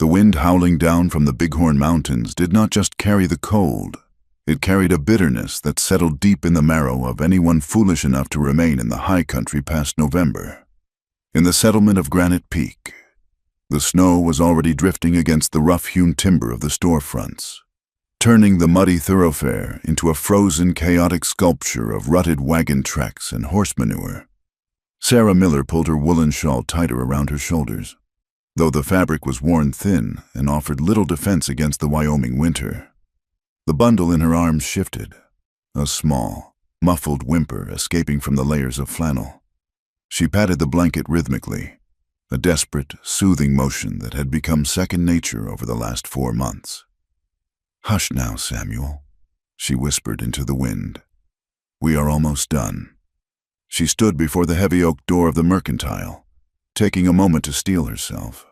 The wind howling down from the Bighorn Mountains did not just carry the cold. It carried a bitterness that settled deep in the marrow of anyone foolish enough to remain in the high country past November. In the settlement of Granite Peak, the snow was already drifting against the rough-hewn timber of the storefronts, turning the muddy thoroughfare into a frozen, chaotic sculpture of rutted wagon tracks and horse manure. Sarah Miller pulled her woolen shawl tighter around her shoulders, though the fabric was worn thin and offered little defense against the Wyoming winter. The bundle in her arms shifted, a small, muffled whimper escaping from the layers of flannel. She patted the blanket rhythmically, a desperate, soothing motion that had become second nature over the last 4 months. "Hush now, Samuel," she whispered into the wind. "We are almost done." She stood before the heavy oak door of the mercantile, taking a moment to steel herself.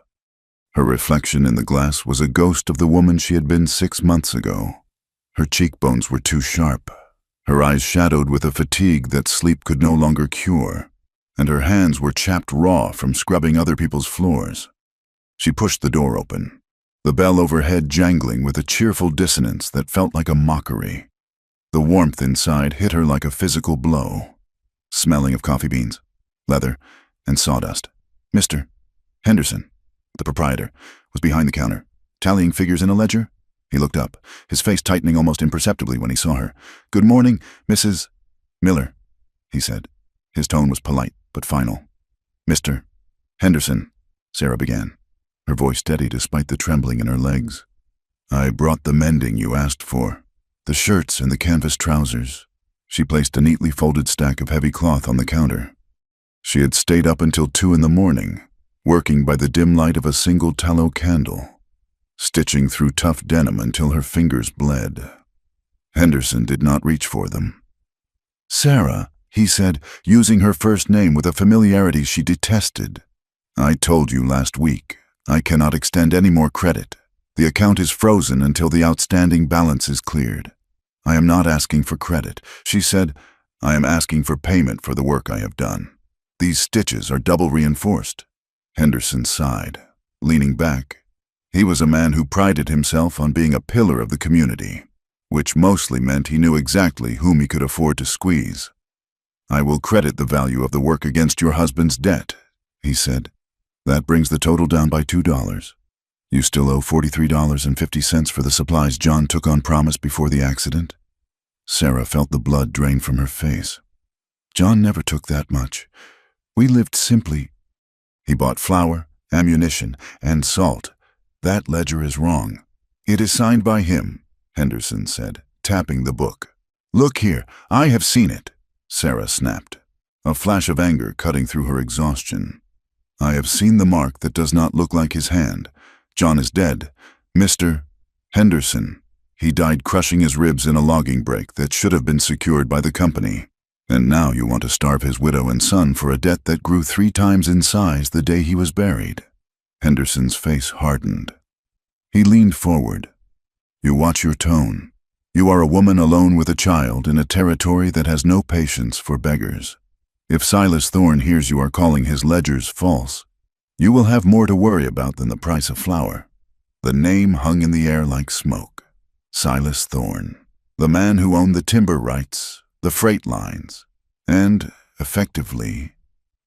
Her reflection in the glass was a ghost of the woman she had been 6 months ago. Her cheekbones were too sharp, her eyes shadowed with a fatigue that sleep could no longer cure, and her hands were chapped raw from scrubbing other people's floors. She pushed the door open, the bell overhead jangling with a cheerful dissonance that felt like a mockery. The warmth inside hit her like a physical blow, smelling of coffee beans, leather, and sawdust. Mr. Henderson, the proprietor, was behind the counter, tallying figures in a ledger. He looked up, his face tightening almost imperceptibly when he saw her. "Good morning, Mrs. Miller," he said. His tone was polite but final. "Mr. Henderson," Sarah began, her voice steady despite the trembling in her legs. "I brought the mending you asked for, the shirts and the canvas trousers." She placed a neatly folded stack of heavy cloth on the counter. She had stayed up until 2 in the morning, working by the dim light of a single tallow candle, stitching through tough denim until her fingers bled. Henderson did not reach for them. "Sarah," he said, using her first name with a familiarity she detested. "I told you last week, I cannot extend any more credit. The account is frozen until the outstanding balance is cleared. I am not asking for credit," she said. "I am asking for payment for the work I have done. These stitches are double reinforced." Henderson sighed, leaning back. He was a man who prided himself on being a pillar of the community, which mostly meant he knew exactly whom he could afford to squeeze. "I will credit the value of the work against your husband's debt," he said. "That brings the total down by $2. You still owe $43.50 for the supplies John took on promise before the accident." Sarah felt the blood drain from her face. "John never took that much. We lived simply. He bought flour, ammunition, and salt. That ledger is wrong." "It is signed by him," Henderson said, tapping the book. "Look here, I have seen it," Sarah snapped, a flash of anger cutting through her exhaustion. "I have seen the mark that does not look like his hand. John is dead. Mr. Henderson. He died crushing his ribs in a logging break that should have been secured by the company. And now you want to starve his widow and son for a debt that grew 3 times in size the day he was buried." Henderson's face hardened. He leaned forward. "You watch your tone. You are a woman alone with a child in a territory that has no patience for beggars. If Silas Thorne hears you are calling his ledgers false, you will have more to worry about than the price of flour." The name hung in the air like smoke. Silas Thorne, the man who owned the timber rights, the freight lines, and, effectively,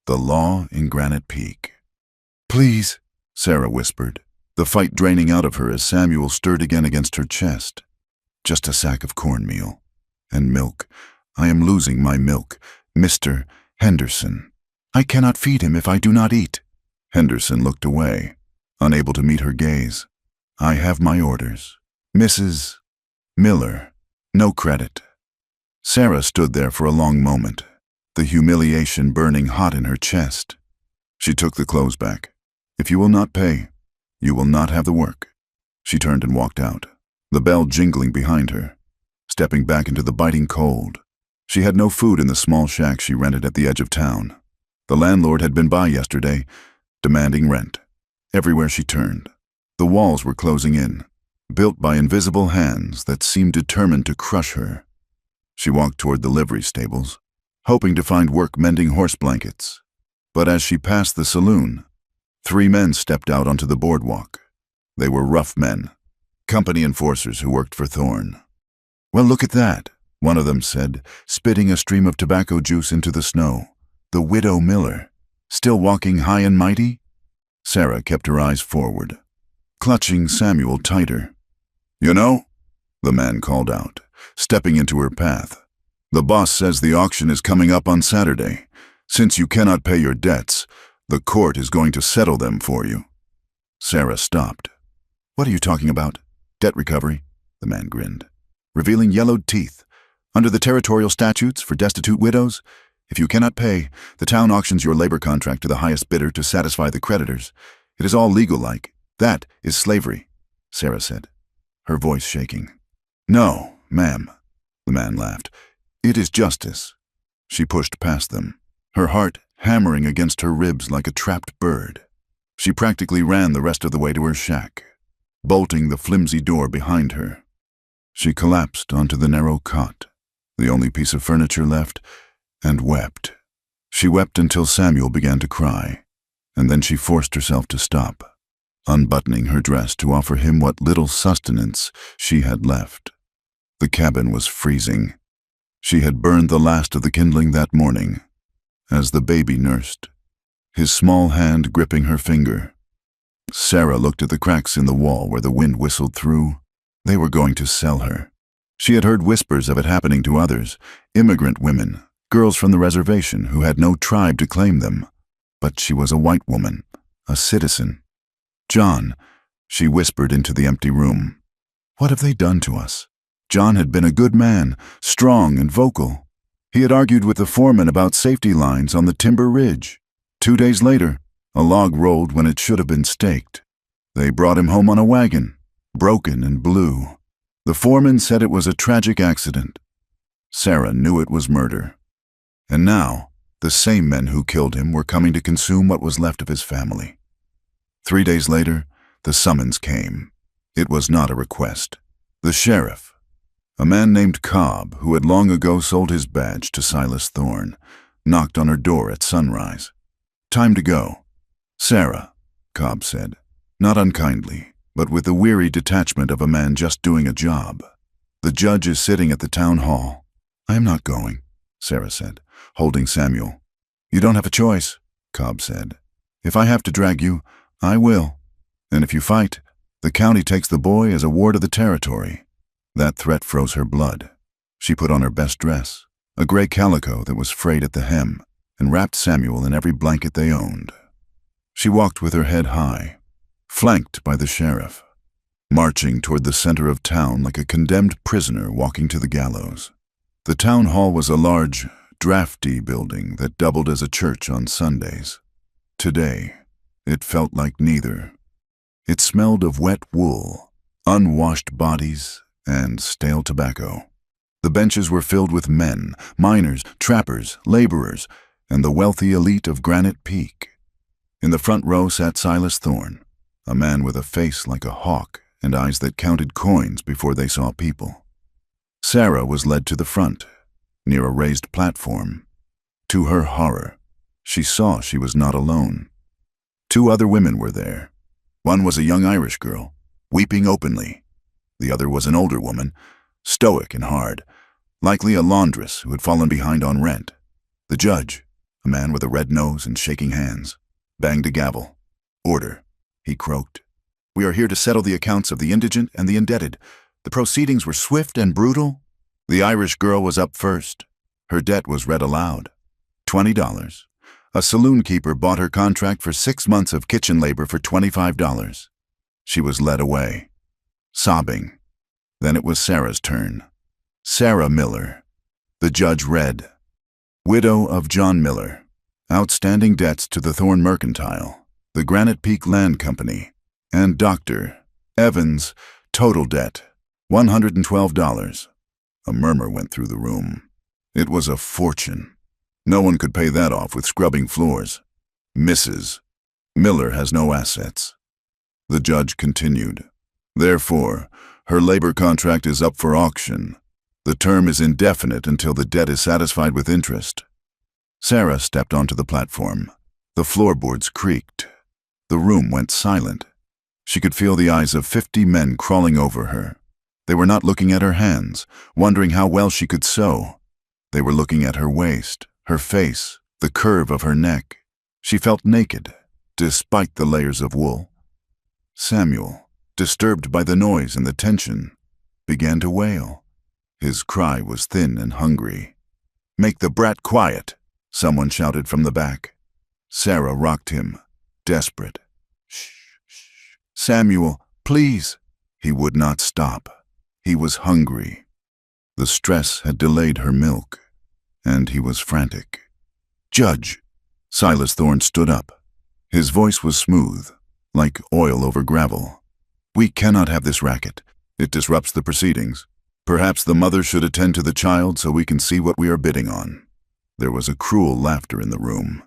the law in Granite Peak. "Please," Sarah whispered, the fight draining out of her as Samuel stirred again against her chest. "Just a sack of cornmeal. And milk. I am losing my milk. Mr. Henderson. I cannot feed him if I do not eat." Henderson looked away, unable to meet her gaze. "I have my orders. Mrs. Miller. No credit." Sarah stood there for a long moment, the humiliation burning hot in her chest. She took the clothes back. "If you will not pay, you will not have the work." She turned and walked out, the bell jingling behind her, stepping back into the biting cold. She had no food in the small shack she rented at the edge of town. The landlord had been by yesterday, demanding rent. Everywhere she turned, the walls were closing in, built by invisible hands that seemed determined to crush her. She walked toward the livery stables, hoping to find work mending horse blankets. But as she passed the saloon, 3 men stepped out onto the boardwalk. They were rough men, company enforcers who worked for Thorne. "Well, look at that," one of them said, spitting a stream of tobacco juice into the snow. "The widow Miller, still walking high and mighty?" Sarah kept her eyes forward, clutching Samuel tighter. "You know," the man called out, stepping into her path, "the boss says the auction is coming up on Saturday. Since you cannot pay your debts, the court is going to settle them for you." Sarah stopped. "What are you talking about? Debt recovery?" The man grinned, revealing yellowed teeth. "Under the territorial statutes for destitute widows, if you cannot pay, the town auctions your labor contract to the highest bidder to satisfy the creditors. It is all legal-like. That is slavery," Sarah said, her voice shaking. "No, ma'am," the man laughed. "It is justice." She pushed past them, her heart hammering against her ribs like a trapped bird. She practically ran the rest of the way to her shack, bolting the flimsy door behind her. She collapsed onto the narrow cot, the only piece of furniture left, and wept. She wept until Samuel began to cry, and then she forced herself to stop, unbuttoning her dress to offer him what little sustenance she had left. The cabin was freezing. She had burned the last of the kindling that morning, as the baby nursed, his small hand gripping her finger. Sarah looked at the cracks in the wall where the wind whistled through. They were going to sell her. She had heard whispers of it happening to others, immigrant women, girls from the reservation who had no tribe to claim them. But she was a white woman, a citizen. "John," she whispered into the empty room. "What have they done to us?" John had been a good man, strong and vocal. He had argued with the foreman about safety lines on the timber ridge. 2 days later, a log rolled when it should have been staked. They brought him home on a wagon, broken and blue. The foreman said it was a tragic accident. Sarah knew it was murder. And now, the same men who killed him were coming to consume what was left of his family. 3 days later, the summons came. It was not a request. The sheriff, a man named Cobb, who had long ago sold his badge to Silas Thorne, knocked on her door at sunrise. "Time to go." "Sarah," Cobb said, not unkindly, but with the weary detachment of a man just doing a job. "The judge is sitting at the town hall." "I am not going," Sarah said, holding Samuel. "You don't have a choice," Cobb said. "If I have to drag you, I will. And if you fight, the county takes the boy as a ward of the territory." That threat froze her blood. She put on her best dress, a gray calico that was frayed at the hem, and wrapped Samuel in every blanket they owned. She walked with her head high, flanked by the sheriff, marching toward the center of town like a condemned prisoner walking to the gallows. The town hall was a large, drafty building that doubled as a church on Sundays. Today, it felt like neither. It smelled of wet wool, unwashed bodies, and stale tobacco. The benches were filled with men, miners, trappers, laborers, and the wealthy elite of Granite Peak. In the front row sat Silas Thorne, a man with a face like a hawk and eyes that counted coins before they saw people. Sarah was led to the front, near a raised platform. To her horror, she saw she was not alone. 2 other women were there. One was a young Irish girl, weeping openly. The other was an older woman, stoic and hard, likely a laundress who had fallen behind on rent. The judge, a man with a red nose and shaking hands, banged a gavel. "Order," he croaked. "We are here to settle the accounts of the indigent and the indebted. The proceedings were swift and brutal." The Irish girl was up first. Her debt was read aloud. $20. A saloon keeper bought her contract for 6 months of kitchen labor for $25. She was led away, sobbing. Then it was Sarah's turn. Sarah Miller. The judge read, "Widow of John Miller. Outstanding debts to the Thorne Mercantile, the Granite Peak Land Company, and Dr. Evans, total debt, $112. A murmur went through the room. It was a fortune. No one could pay that off with scrubbing floors. Mrs. Miller has no assets. The judge continued. Therefore, her labor contract is up for auction. The term is indefinite until the debt is satisfied with interest. Sarah stepped onto the platform. The floorboards creaked. The room went silent. She could feel the eyes of 50 men crawling over her. They were not looking at her hands, wondering how well she could sew. They were looking at her waist, her face, the curve of her neck. She felt naked, despite the layers of wool. Samuel, disturbed by the noise and the tension, began to wail. His cry was thin and hungry. "Make the brat quiet," someone shouted from the back. Sarah rocked him, desperate. "Shh, shh. Samuel, please." He would not stop. He was hungry. The stress had delayed her milk, and he was frantic. "Judge." Silas Thorne stood up. His voice was smooth, like oil over gravel. "We cannot have this racket. It disrupts the proceedings. Perhaps the mother should attend to the child so we can see what we are bidding on." There was a cruel laughter in the room.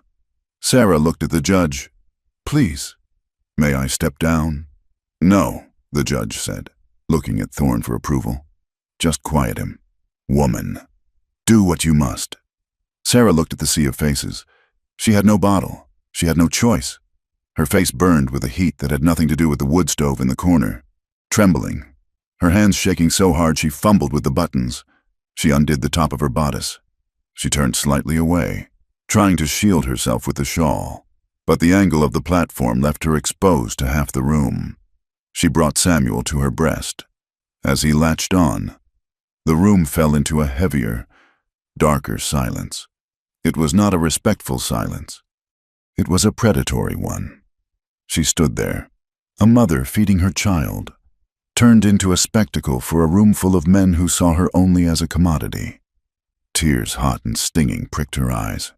Sarah looked at the judge. "Please, may I step down?" "No," the judge said, looking at Thorne for approval. "Just quiet him. Woman, do what you must." Sarah looked at the sea of faces. She had no bottle. She had no choice. Her face burned with a heat that had nothing to do with the wood stove in the corner. Trembling, her hands shaking so hard she fumbled with the buttons. She undid the top of her bodice. She turned slightly away, trying to shield herself with the shawl. But the angle of the platform left her exposed to half the room. She brought Samuel to her breast. As he latched on, the room fell into a heavier, darker silence. It was not a respectful silence. It was a predatory one. She stood there, a mother feeding her child, turned into a spectacle for a room full of men who saw her only as a commodity. Tears, hot and stinging, pricked her eyes,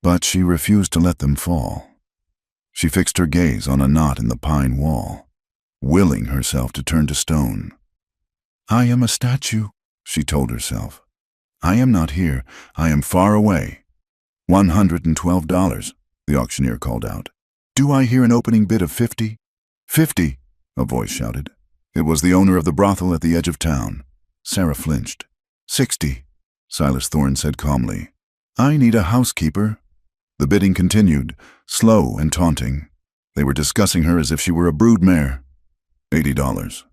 but she refused to let them fall. She fixed her gaze on a knot in the pine wall, willing herself to turn to stone. "I am a statue," she told herself. "I am not here. I am far away." $112, the auctioneer called out. "Do I hear an opening bid of 50? 50, a voice shouted. It was the owner of the brothel at the edge of town. Sarah flinched. 60, Silas Thorne said calmly. "I need a housekeeper." The bidding continued, slow and taunting. They were discussing her as if she were a broodmare. $80.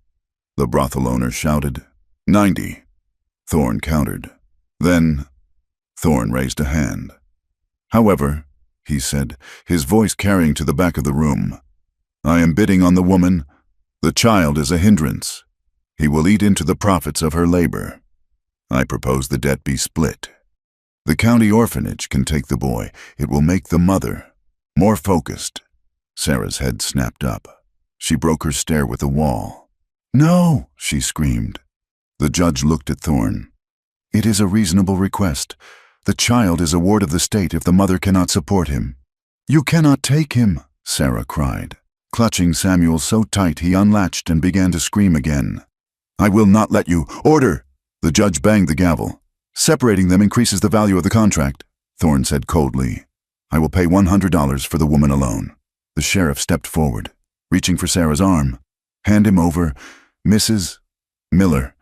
The brothel owner shouted. 90. Thorne countered. Then Thorne raised a hand. "However," he said, his voice carrying to the back of the room, "I am bidding on the woman. The child is a hindrance. He will eat into the profits of her labor. I propose the debt be split. The county orphanage can take the boy. It will make the mother more focused." Sarah's head snapped up. She broke her stare with the wall. "No!" she screamed. The judge looked at Thorne. "It is a reasonable request. The child is a ward of the state if the mother cannot support him." "You cannot take him," Sarah cried, clutching Samuel so tight he unlatched and began to scream again. "I will not let you. Order!" The judge banged the gavel. "Separating them increases the value of the contract," Thorne said coldly. "I will pay $100 for the woman alone." The sheriff stepped forward, reaching for Sarah's arm. "Hand him over, Mrs. Miller.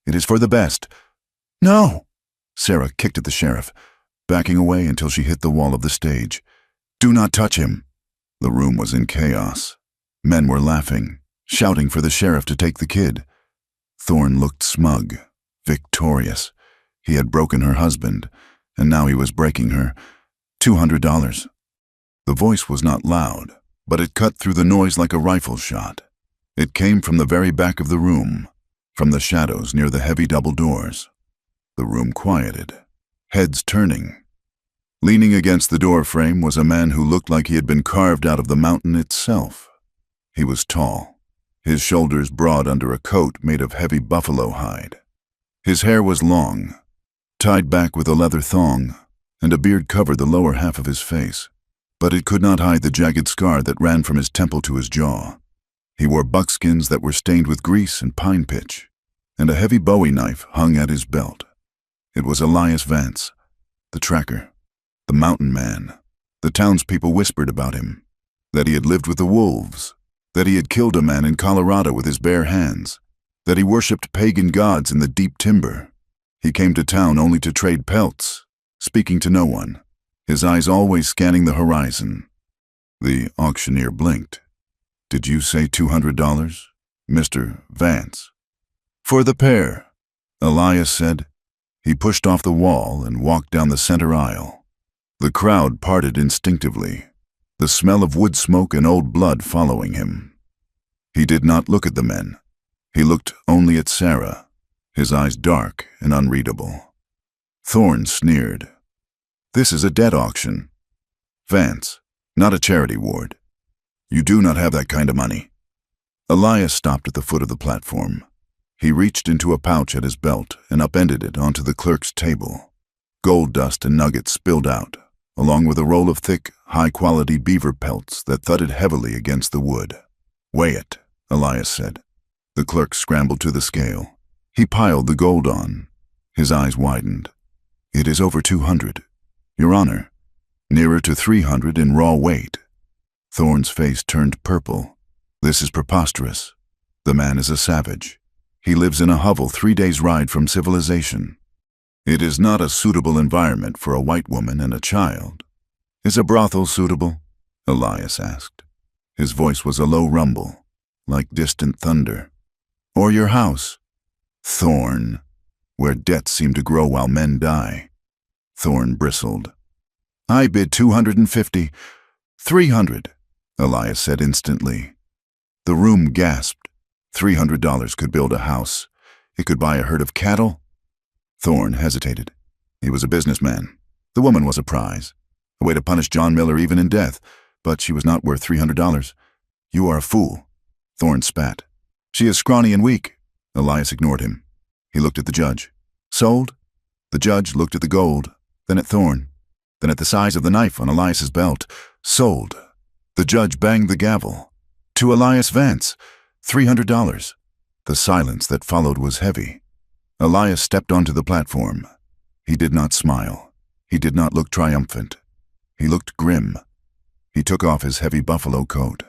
It is for the best." "No!" Sarah kicked at the sheriff, backing away until she hit the wall of the stage. "Do not touch him." The room was in chaos. Men were laughing, shouting for the sheriff to take the kid. Thorne looked smug, victorious. He had broken her husband, and now he was breaking her. $200. The voice was not loud, but it cut through the noise like a rifle shot. It came from the very back of the room, from the shadows near the heavy double doors. The room quieted, heads turning. Leaning against the door frame was a man who looked like he had been carved out of the mountain itself. He was tall, his shoulders broad under a coat made of heavy buffalo hide. His hair was long, tied back with a leather thong, and a beard covered the lower half of his face, but it could not hide the jagged scar that ran from his temple to his jaw. He wore buckskins that were stained with grease and pine pitch, and a heavy bowie knife hung at his belt. It was Elias Vance, the tracker, the mountain man. The townspeople whispered about him, that he had lived with the wolves, that he had killed a man in Colorado with his bare hands, that he worshipped pagan gods in the deep timber. He came to town only to trade pelts, speaking to no one, his eyes always scanning the horizon. The auctioneer blinked. Did you say $200, Mr. Vance? For the pair, Elias said. He pushed off the wall and walked down the center aisle. The crowd parted instinctively, the smell of wood smoke and old blood following him. He did not look at the men. He looked only at Sarah, his eyes dark and unreadable. Thorne sneered. This is a debt auction, Vance, not a charity ward. You do not have that kind of money. Elias stopped at the foot of the platform. He reached into a pouch at his belt and upended it onto the clerk's table. Gold dust and nuggets spilled out, along with a roll of thick, high-quality beaver pelts that thudded heavily against the wood. Weigh it, Elias said. The clerk scrambled to the scale. He piled the gold on. His eyes widened. It is over 200. Your Honor, nearer to 300 in raw weight. Thorne's face turned purple. This is preposterous. The man is a savage. He lives in a hovel 3 days' ride from civilization. It is not a suitable environment for a white woman and a child. Is a brothel suitable? Elias asked. His voice was a low rumble, like distant thunder. Or your house? Thorne, where debts seem to grow while men die. Thorne bristled. I bid 250. 300, Elias said instantly. The room gasped. $300 could build a house. It could buy a herd of cattle. Thorne hesitated. He was a businessman. The woman was a prize. A way to punish John Miller even in death, but she was not worth $300. You are a fool. Thorne spat. She is scrawny and weak. Elias ignored him. He looked at the judge. Sold? The judge looked at the gold, then at Thorne, then at the size of the knife on Elias's belt. Sold. The judge banged the gavel. To Elias Vance, $300. The silence that followed was heavy. Elias stepped onto the platform. He did not smile. He did not look triumphant. He looked grim. He took off his heavy buffalo coat.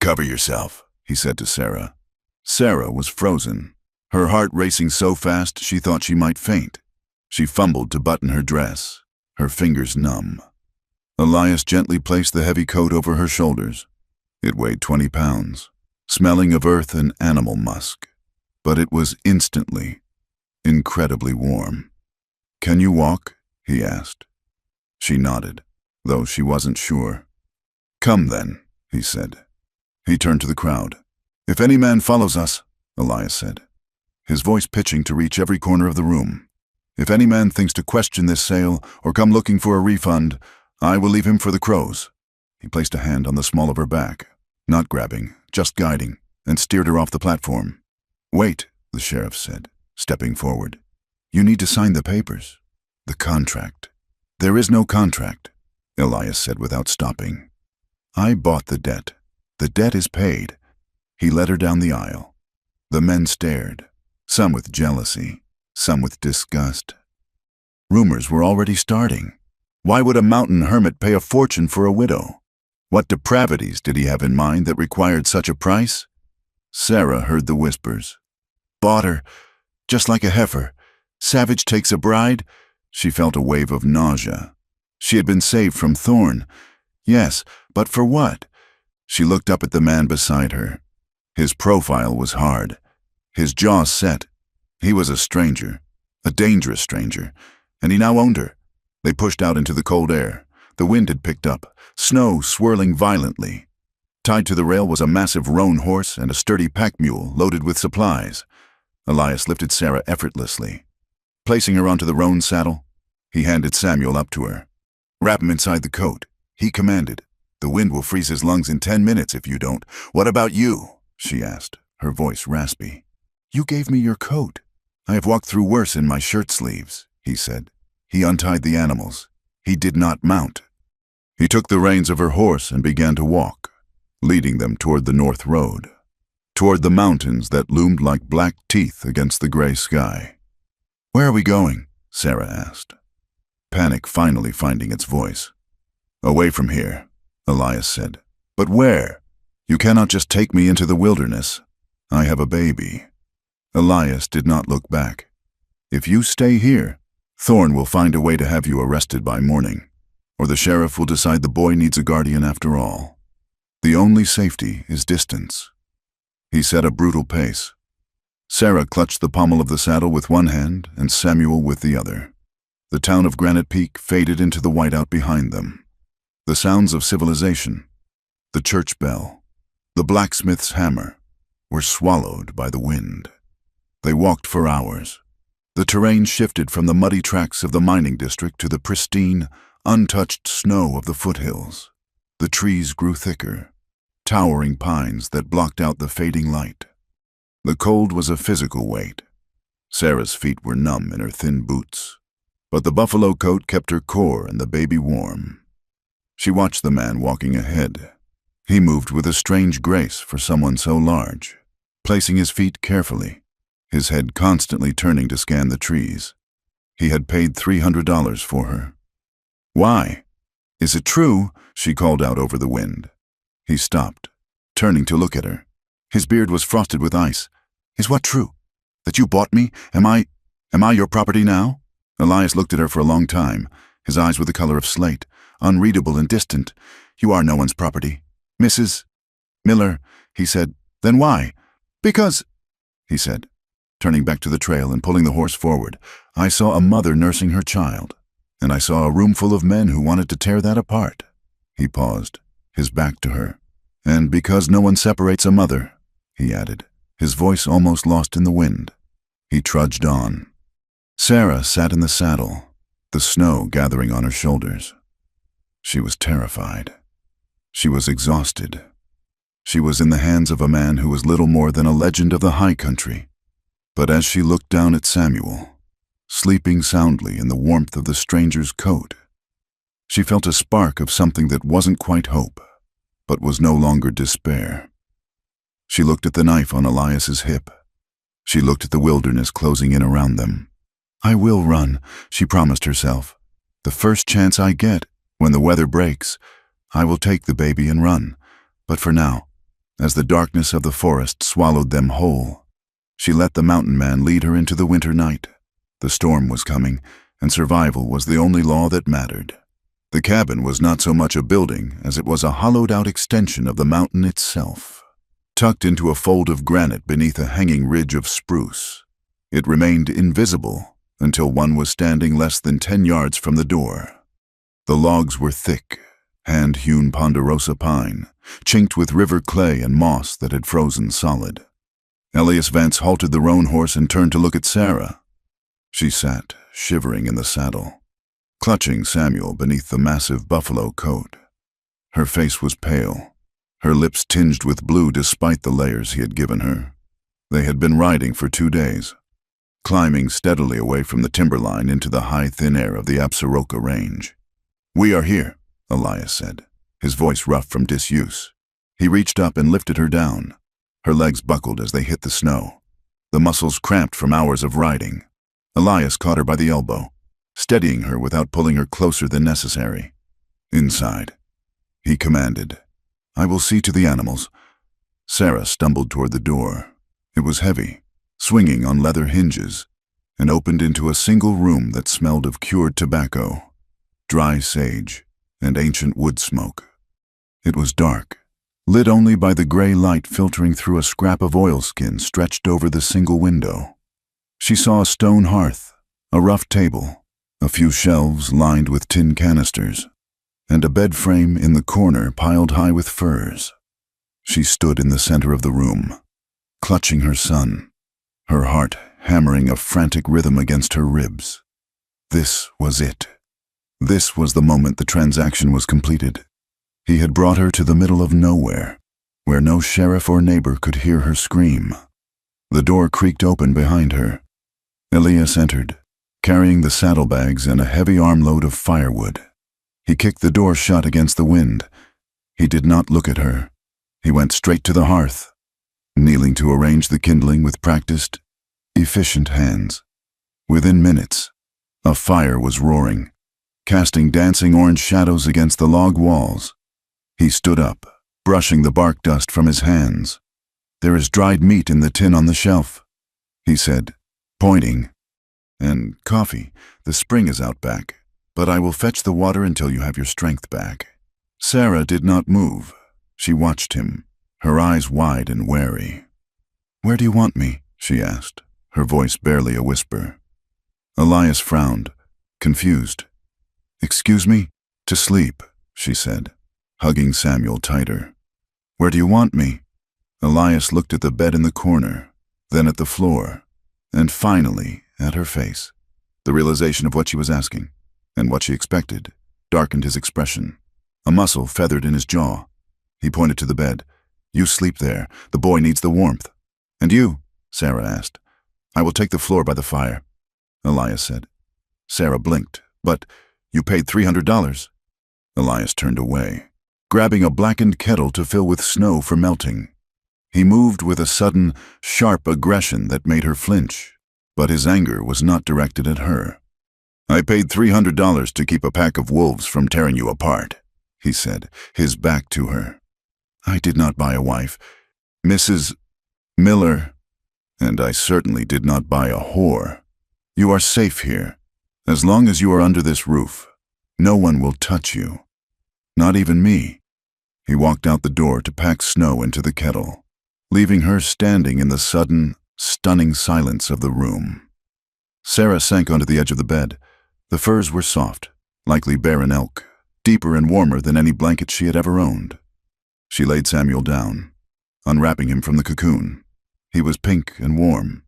Cover yourself, he said to Sarah. Sarah was frozen, her heart racing so fast she thought she might faint. She fumbled to button her dress, her fingers numb. Elias gently placed the heavy coat over her shoulders. It weighed 20 pounds, smelling of earth and animal musk, but it was instantly, incredibly warm. Can you walk? He asked. She nodded, though she wasn't sure. Come then, he said. He turned to the crowd. If any man follows us, Elias said, his voice pitching to reach every corner of the room. If any man thinks to question this sale or come looking for a refund, I will leave him for the crows. He placed a hand on the small of her back, not grabbing, just guiding, and steered her off the platform. Wait, the sheriff said, stepping forward. You need to sign the papers. The contract. There is no contract, Elias said without stopping. I bought the debt. The debt is paid. He led her down the aisle. The men stared, some with jealousy, some with disgust. Rumors were already starting. Why would a mountain hermit pay a fortune for a widow? What depravities did he have in mind that required such a price? Sarah heard the whispers. Bought her, just like a heifer. Savage takes a bride. She felt a wave of nausea. She had been saved from Thorne. Yes, but for what? She looked up at the man beside her. His profile was hard, his jaw set. He was a stranger, a dangerous stranger, and he now owned her. They pushed out into the cold air. The wind had picked up, snow swirling violently. Tied to the rail was a massive roan horse and a sturdy pack mule loaded with supplies. Elias lifted Sarah effortlessly. Placing her onto the roan saddle, he handed Samuel up to her. Wrap him inside the coat, he commanded. The wind will freeze his lungs in 10 minutes if you don't. What about you? She asked, her voice raspy. You gave me your coat. I have walked through worse in my shirt sleeves, he said. He untied the animals. He did not mount. He took the reins of her horse and began to walk, leading them toward the north road, toward the mountains that loomed like black teeth against the gray sky. Where are we going? Sarah asked, panic finally finding its voice. Away from here, Elias said. But where? You cannot just take me into the wilderness. I have a baby. Elias did not look back. If you stay here, Thorne will find a way to have you arrested by morning, or the sheriff will decide the boy needs a guardian after all. The only safety is distance. He set a brutal pace. Sarah clutched the pommel of the saddle with one hand and Samuel with the other. The town of Granite Peak faded into the whiteout behind them. The sounds of civilization, the church bell, the blacksmith's hammer, were swallowed by the wind. They walked for hours. The terrain shifted from the muddy tracks of the mining district to the pristine, untouched snow of the foothills. The trees grew thicker, towering pines that blocked out the fading light. The cold was a physical weight. Sarah's feet were numb in her thin boots, but the buffalo coat kept her core and the baby warm. She watched the man walking ahead. He moved with a strange grace for someone so large, placing his feet carefully, his head constantly turning to scan the trees. He had paid $300 for her. "Why? Is it true?" she called out over the wind. He stopped, turning to look at her. His beard was frosted with ice. "Is what true? That you bought me? Am I your property now?" Elias looked at her for a long time. His eyes were the color of slate, unreadable and distant. "You are no one's property. Mrs. Miller," he said. "Then why?" "Because," he said, turning back to the trail and pulling the horse forward. "I saw a mother nursing her child, and I saw a room full of men who wanted to tear that apart." He paused, his back to her. "And because no one separates a mother," he added, his voice almost lost in the wind. He trudged on. Sarah sat in the saddle, the snow gathering on her shoulders. She was terrified. She was exhausted. She was in the hands of a man who was little more than a legend of the high country. But as she looked down at Samuel, sleeping soundly in the warmth of the stranger's coat, she felt a spark of something that wasn't quite hope, but was no longer despair. She looked at the knife on Elias's hip. She looked at the wilderness closing in around them. "I will run," she promised herself. "The first chance I get, when the weather breaks, I will take the baby and run. But for now," as the darkness of the forest swallowed them whole, she let the mountain man lead her into the winter night. The storm was coming, and survival was the only law that mattered. The cabin was not so much a building as it was a hollowed-out extension of the mountain itself, tucked into a fold of granite beneath a hanging ridge of spruce. It remained invisible until one was standing less than 10 yards from the door. The logs were thick, hand-hewn ponderosa pine, chinked with river clay and moss that had frozen solid. Elias Vance halted the roan horse and turned to look at Sarah. She sat, shivering in the saddle, clutching Samuel beneath the massive buffalo coat. Her face was pale, her lips tinged with blue despite the layers he had given her. They had been riding for 2 days, climbing steadily away from the timberline into the high, thin air of the Absaroka Range. "We are here," Elias said, his voice rough from disuse. He reached up and lifted her down. Her legs buckled as they hit the snow, the muscles cramped from hours of riding. Elias caught her by the elbow, steadying her without pulling her closer than necessary. "Inside," he commanded. "I will see to the animals." Sarah stumbled toward the door. It was heavy, swinging on leather hinges, and opened into a single room that smelled of cured tobacco, dry sage, and ancient wood smoke. It was dark, lit only by the gray light filtering through a scrap of oilskin stretched over the single window. She saw a stone hearth, a rough table, a few shelves lined with tin canisters, and a bed frame in the corner piled high with furs. She stood in the center of the room, clutching her son, her heart hammering a frantic rhythm against her ribs. This was it. This was the moment the transaction was completed. He had brought her to the middle of nowhere, where no sheriff or neighbor could hear her scream. The door creaked open behind her. Elias entered, carrying the saddlebags and a heavy armload of firewood. He kicked the door shut against the wind. He did not look at her. He went straight to the hearth, kneeling to arrange the kindling with practiced, efficient hands. Within minutes, a fire was roaring, casting dancing orange shadows against the log walls. He stood up, brushing the bark dust from his hands. "There is dried meat in the tin on the shelf," he said, pointing. "And coffee. The spring is out back, but I will fetch the water until you have your strength back." Sarah did not move. She watched him, her eyes wide and wary. "Where do you want me?" she asked, her voice barely a whisper. Elias frowned, confused. "Excuse me?" "To sleep," she said, hugging Samuel tighter. "Where do you want me?" Elias looked at the bed in the corner, then at the floor, and finally at her face. The realization of what she was asking, and what she expected, darkened his expression. A muscle feathered in his jaw. He pointed to the bed. "You sleep there. The boy needs the warmth." "And you?" Sarah asked. "I will take the floor by the fire," Elias said. Sarah blinked. "But you paid $300. Elias turned away, grabbing a blackened kettle to fill with snow for melting. He moved with a sudden, sharp aggression that made her flinch, but his anger was not directed at her. "I paid $300 to keep a pack of wolves from tearing you apart," he said, his back to her. "I did not buy a wife, Mrs. Miller, and I certainly did not buy a whore. You are safe here. As long as you are under this roof, no one will touch you. Not even me." He walked out the door to pack snow into the kettle, leaving her standing in the sudden, stunning silence of the room. Sarah sank onto the edge of the bed. The furs were soft, likely barren elk, deeper and warmer than any blanket she had ever owned. She laid Samuel down, unwrapping him from the cocoon. He was pink and warm,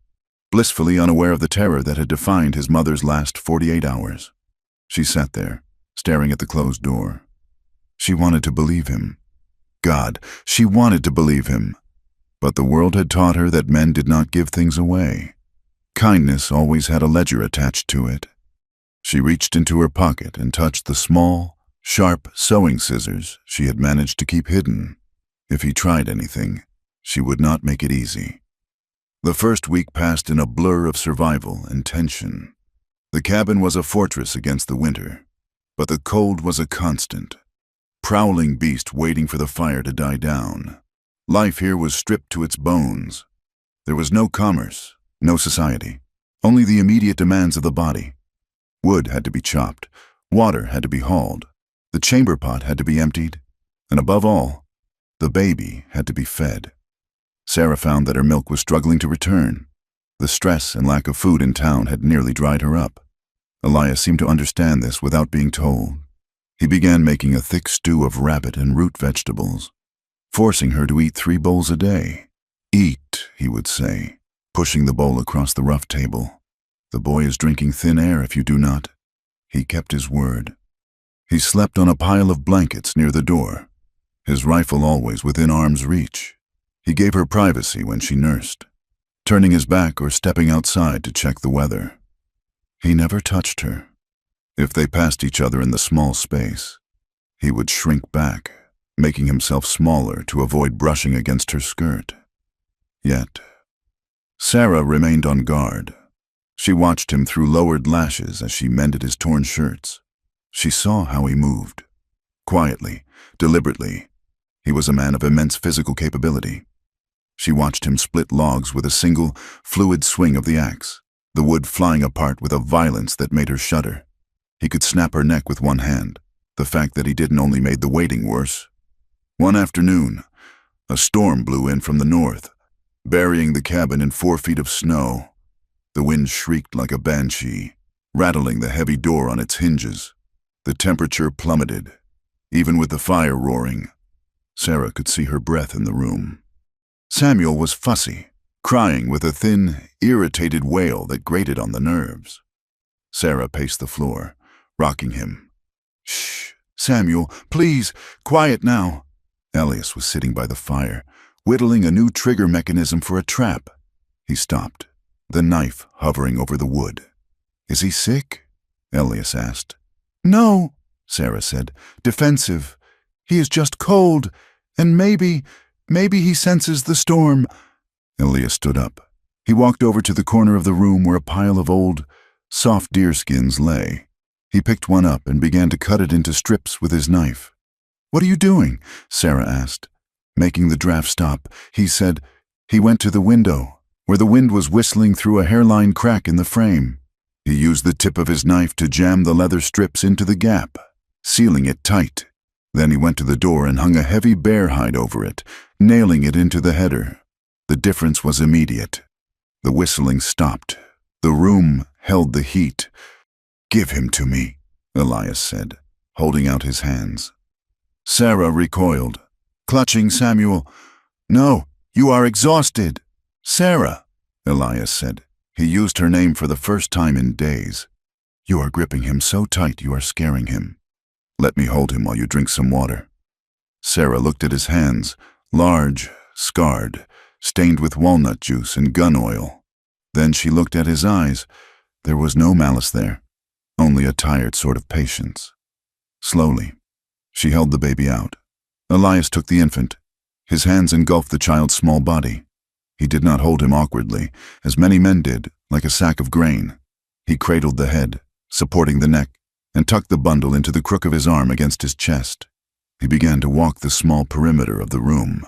blissfully unaware of the terror that had defined his mother's last 48 hours. She sat there, staring at the closed door. She wanted to believe him. God, she wanted to believe him. But the world had taught her that men did not give things away. Kindness always had a ledger attached to it. She reached into her pocket and touched the small, sharp sewing scissors she had managed to keep hidden. If he tried anything, she would not make it easy. The first week passed in a blur of survival and tension. The cabin was a fortress against the winter, but the cold was a constant. Prowling beast waiting for the fire to die down. Life here was stripped to its bones. There was no commerce, no society, only the immediate demands of the body. Wood had to be chopped, water had to be hauled, the chamber pot had to be emptied, and above all, the baby had to be fed. Sarah found that her milk was struggling to return. The stress and lack of food in town had nearly dried her up. Elias seemed to understand this without being told. He began making a thick stew of rabbit and root vegetables, forcing her to eat 3 bowls a day. "Eat," he would say, pushing the bowl across the rough table. "The boy is drinking thin air if you do not." He kept his word. He slept on a pile of blankets near the door, his rifle always within arm's reach. He gave her privacy when she nursed, turning his back or stepping outside to check the weather. He never touched her. If they passed each other in the small space, he would shrink back, making himself smaller to avoid brushing against her skirt. Yet, Sarah remained on guard. She watched him through lowered lashes as she mended his torn shirts. She saw how he moved. Quietly, deliberately. He was a man of immense physical capability. She watched him split logs with a single, fluid swing of the axe, the wood flying apart with a violence that made her shudder. He could snap her neck with one hand. The fact that he didn't only made the waiting worse. One afternoon, a storm blew in from the north, burying the cabin in 4 feet of snow. The wind shrieked like a banshee, rattling the heavy door on its hinges. The temperature plummeted, even with the fire roaring. Sarah could see her breath in the room. Samuel was fussy, crying with a thin, irritated wail that grated on the nerves. Sarah paced the floor, rocking him. "Shh, Samuel, please, quiet now." Elias was sitting by the fire, whittling a new trigger mechanism for a trap. He stopped, the knife hovering over the wood. "Is he sick?" Elias asked. "No," Sarah said, defensive. "He is just cold, and maybe he senses the storm." Elias stood up. He walked over to the corner of the room where a pile of old, soft deerskins lay. He picked one up and began to cut it into strips with his knife. "What are you doing?" Sarah asked. Making the draft stop, he said he went to the window, where the wind was whistling through a hairline crack in the frame. He used the tip of his knife to jam the leather strips into the gap, sealing it tight. Then he went to the door and hung a heavy bear hide over it, nailing it into the header. The difference was immediate. The whistling stopped. The room held the heat. "Give him to me," Elias said, holding out his hands. Sarah recoiled, clutching Samuel. "No, you are exhausted." "Sarah," Elias said. He used her name for the first time in days. "You are gripping him so tight you are scaring him. Let me hold him while you drink some water." Sarah looked at his hands, large, scarred, stained with walnut juice and gun oil. Then she looked at his eyes. There was no malice there, only a tired sort of patience. Slowly, she held the baby out. Elias took the infant. His hands engulfed the child's small body. He did not hold him awkwardly, as many men did, like a sack of grain. He cradled the head, supporting the neck, and tucked the bundle into the crook of his arm against his chest. He began to walk the small perimeter of the room,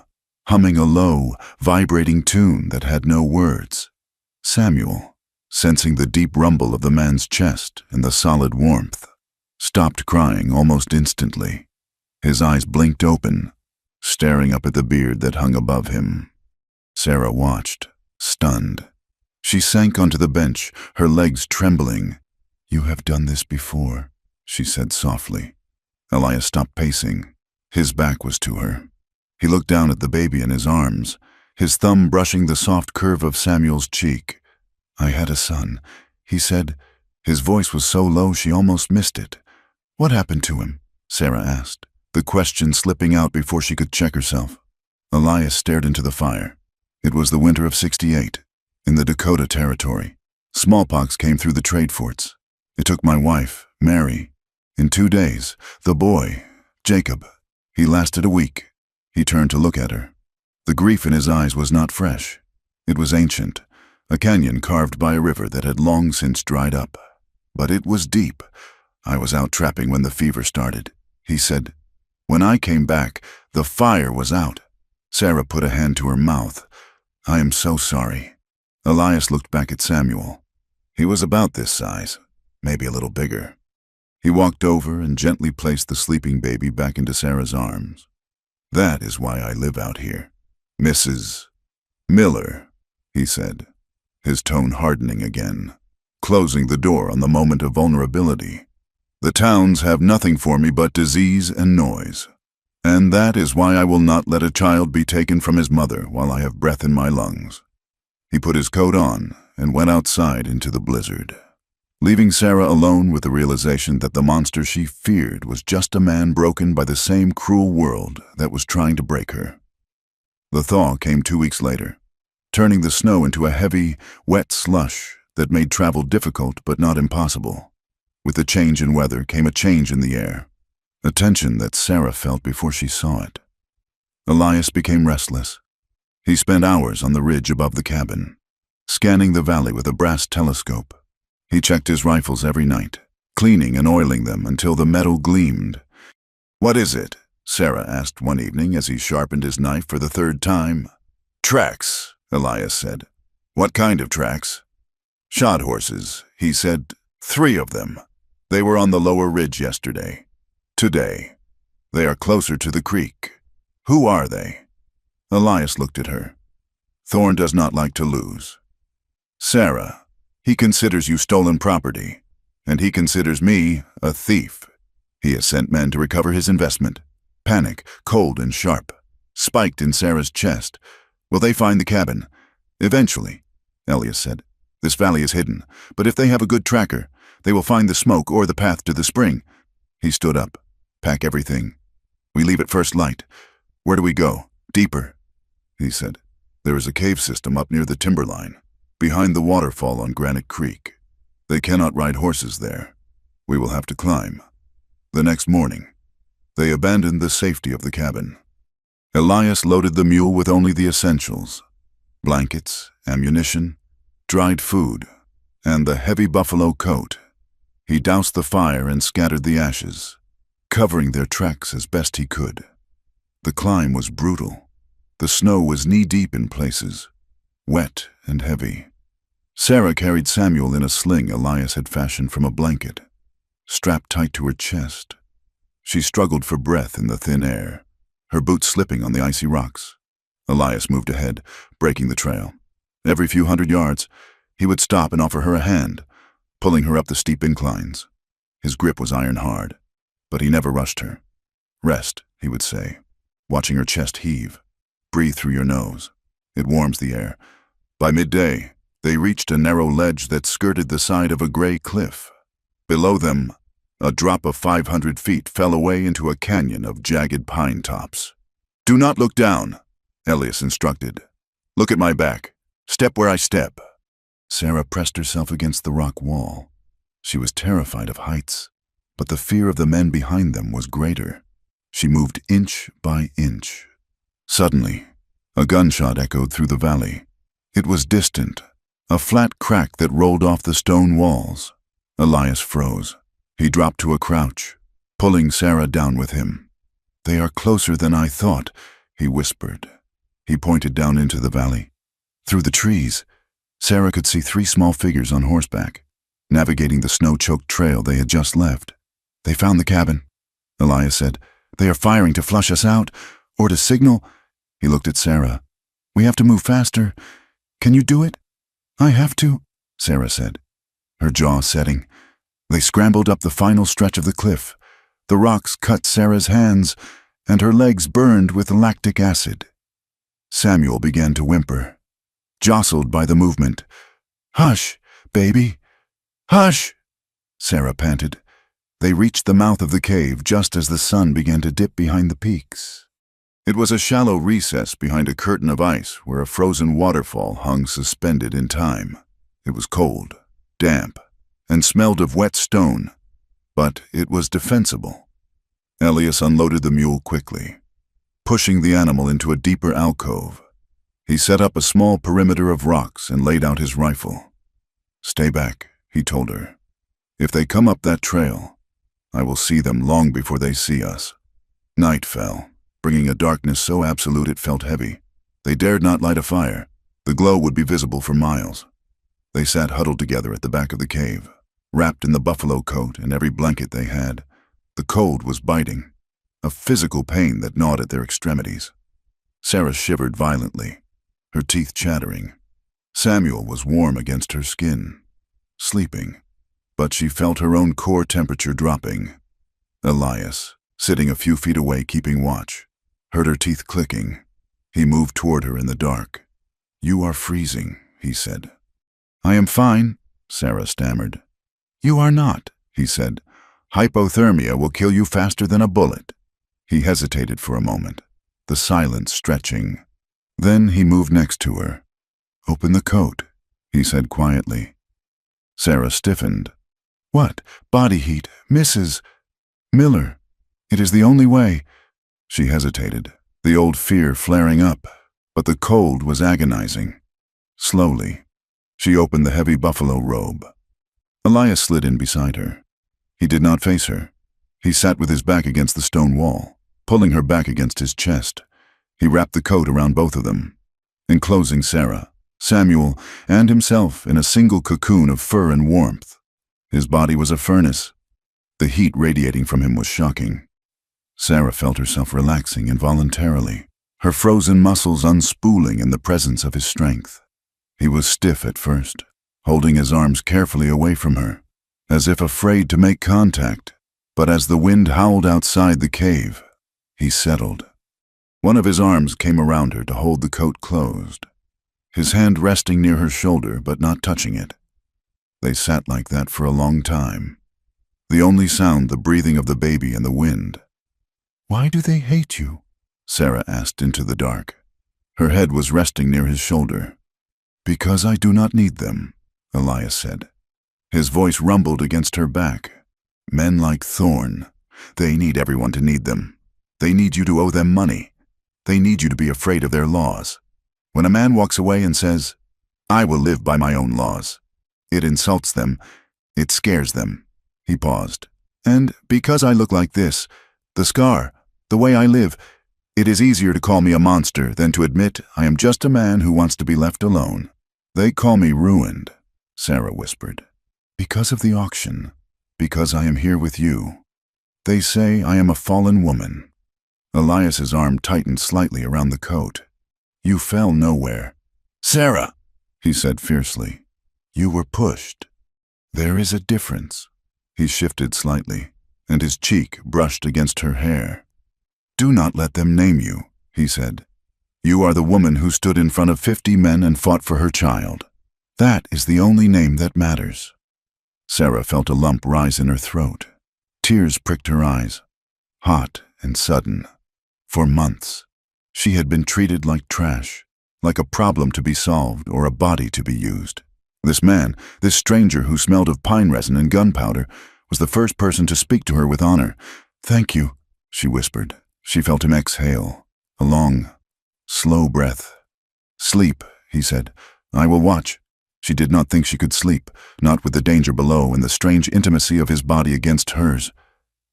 humming a low, vibrating tune that had no words. Samuel, sensing the deep rumble of the man's chest and the solid warmth, stopped crying almost instantly. His eyes blinked open, staring up at the beard that hung above him. Sarah watched, stunned. She sank onto the bench, her legs trembling. "You have done this before," she said softly. Elias stopped pacing. His back was to her. He looked down at the baby in his arms, his thumb brushing the soft curve of Samuel's cheek. "I had a son," he said. His voice was so low she almost missed it. "What happened to him?" Sarah asked, the question slipping out before she could check herself. Elias stared into the fire. It was the winter of '68, in the Dakota Territory. Smallpox came through the trade forts. It took my wife, Mary. In 2 days, the boy, Jacob. He lasted a week. He turned to look at her. The grief in his eyes was not fresh. It was ancient, a canyon carved by a river that had long since dried up. But it was deep. "I was out trapping when the fever started," he said. "When I came back, the fire was out." Sarah put a hand to her mouth. "I am so sorry." Elias looked back at Samuel. He was about this size, maybe a little bigger. He walked over and gently placed the sleeping baby back into Sarah's arms. "That is why I live out here. Mrs. Miller," he said, his tone hardening again, closing the door on the moment of vulnerability. "The towns have nothing for me but disease and noise. And that is why I will not let a child be taken from his mother while I have breath in my lungs." He put his coat on and went outside into the blizzard, leaving Sarah alone with the realization that the monster she feared was just a man broken by the same cruel world that was trying to break her. The thaw came 2 weeks later, turning the snow into a heavy, wet slush that made travel difficult but not impossible. With the change in weather came a change in the air, a tension that Sarah felt before she saw it. Elias became restless. He spent hours on the ridge above the cabin, scanning the valley with a brass telescope. He checked his rifles every night, cleaning and oiling them until the metal gleamed. "What is it?" Sarah asked one evening as he sharpened his knife for the 3rd time. "Tracks," Elias said. "What kind of tracks?" "Shod horses," he said. 3 of them. They were on the lower ridge yesterday. Today. They are closer to the creek. Who are they?" Elias looked at her. "Thorne does not like to lose. Sarah, he considers you stolen property, and he considers me a thief. He has sent men to recover his investment." Panic, cold and sharp, spiked in Sarah's chest. "Will they find the cabin?" "Eventually," Elias said. "This valley is hidden, but if they have a good tracker, they will find the smoke or the path to the spring." He stood up. "Pack everything. We leave at first light. Where do we go?" "Deeper," he said. "There is a cave system up near the timberline, behind the waterfall on Granite Creek. They cannot ride horses there. We will have to climb." The next morning, they abandoned the safety of the cabin. Elias loaded the mule with only the essentials: blankets, ammunition, dried food, and the heavy buffalo coat. He doused the fire and scattered the ashes, covering their tracks as best he could. The climb was brutal. The snow was knee-deep in places, wet and heavy. Sarah carried Samuel in a sling Elias had fashioned from a blanket, strapped tight to her chest. She struggled for breath in the thin air, her boots slipping on the icy rocks. Elias moved ahead, breaking the trail. Every few hundred yards, he would stop and offer her a hand, pulling her up the steep inclines. His grip was iron hard, but he never rushed her. "Rest," he would say, watching her chest heave. "Breathe through your nose. It warms the air." By midday, they reached a narrow ledge that skirted the side of a gray cliff. Below them, a drop of 500 feet fell away into a canyon of jagged pine tops. "Do not look down," Elias instructed. "Look at my back. Step where I step." Sarah pressed herself against the rock wall. She was terrified of heights, but the fear of the men behind them was greater. She moved inch by inch. Suddenly, a gunshot echoed through the valley. It was distant, a flat crack that rolled off the stone walls. Elias froze. He dropped to a crouch, pulling Sarah down with him. "They are closer than I thought," he whispered. He pointed down into the valley. Through the trees, Sarah could see 3 small figures on horseback, navigating the snow-choked trail they had just left. "They found the cabin," Elias said. "They are firing to flush us out, or to signal." He looked at Sarah. "We have to move faster. Can you do it?" "I have to," Sarah said, her jaw setting. They scrambled up the final stretch of the cliff. The rocks cut Sarah's hands, and her legs burned with lactic acid. Samuel began to whimper, jostled by the movement. "Hush, baby. Hush!" Sarah panted. They reached the mouth of the cave just as the sun began to dip behind the peaks. It was a shallow recess behind a curtain of ice where a frozen waterfall hung suspended in time. It was cold, damp, and smelled of wet stone, but it was defensible. Elias unloaded the mule quickly, pushing the animal into a deeper alcove. He set up a small perimeter of rocks and laid out his rifle. "Stay back," he told her. "If they come up that trail, I will see them long before they see us." Night fell, bringing a darkness so absolute it felt heavy. They dared not light a fire. The glow would be visible for miles. They sat huddled together at the back of the cave, wrapped in the buffalo coat and every blanket they had. The cold was biting, a physical pain that gnawed at their extremities. Sarah shivered violently, her teeth chattering. Samuel was warm against her skin, sleeping, but she felt her own core temperature dropping. Elias, sitting a few feet away keeping watch, heard her teeth clicking. He moved toward her in the dark. "You are freezing," he said. "I am fine," Sarah stammered. "You are not," he said. "Hypothermia will kill you faster than a bullet." He hesitated for a moment, the silence stretching. Then he moved next to her. "Open the coat," he said quietly. Sarah stiffened. "What? Body heat, Mrs. Miller. It is the only way." She hesitated, the old fear flaring up, but the cold was agonizing. Slowly, she opened the heavy buffalo robe. Elias slid in beside her. He did not face her. He sat with his back against the stone wall, pulling her back against his chest. He wrapped the coat around both of them, enclosing Sarah, Samuel, and himself in a single cocoon of fur and warmth. His body was a furnace. The heat radiating from him was shocking. Sarah felt herself relaxing involuntarily, her frozen muscles unspooling in the presence of his strength. He was stiff at first, holding his arms carefully away from her, as if afraid to make contact. But as the wind howled outside the cave, he settled. One of his arms came around her to hold the coat closed, his hand resting near her shoulder but not touching it. They sat like that for a long time, the only sound the breathing of the baby and the wind. "Why do they hate you?" Sarah asked into the dark. Her head was resting near his shoulder. "Because I do not need them," Elias said. His voice rumbled against her back. "Men like Thorn, they need everyone to need them. They need you to owe them money. They need you to be afraid of their laws. When a man walks away and says, 'I will live by my own laws,' it insults them. It scares them." He paused. "And because I look like this, the scar, the way I live, it is easier to call me a monster than to admit I am just a man who wants to be left alone." "They call me ruined," Sarah whispered. "Because of the auction, because I am here with you." They say I am a fallen woman." Elias's arm tightened slightly around the coat. "You fell nowhere." "Sarah," he said fiercely, "you were pushed. There is a difference." He shifted slightly, and his cheek brushed against her hair. "Do not let them name you," he said. "You are the woman who stood in front of 50 men and fought for her child. That is the only name that matters." Sarah felt a lump rise in her throat. Tears pricked her eyes, hot and sudden. For months, she had been treated like trash, like a problem to be solved or a body to be used. This man, this stranger who smelled of pine resin and gunpowder, was the first person to speak to her with honor. "Thank you," she whispered. She felt him exhale, a long, slow breath. "Sleep," he said. "I will watch." She did not think she could sleep, not with the danger below and the strange intimacy of his body against hers.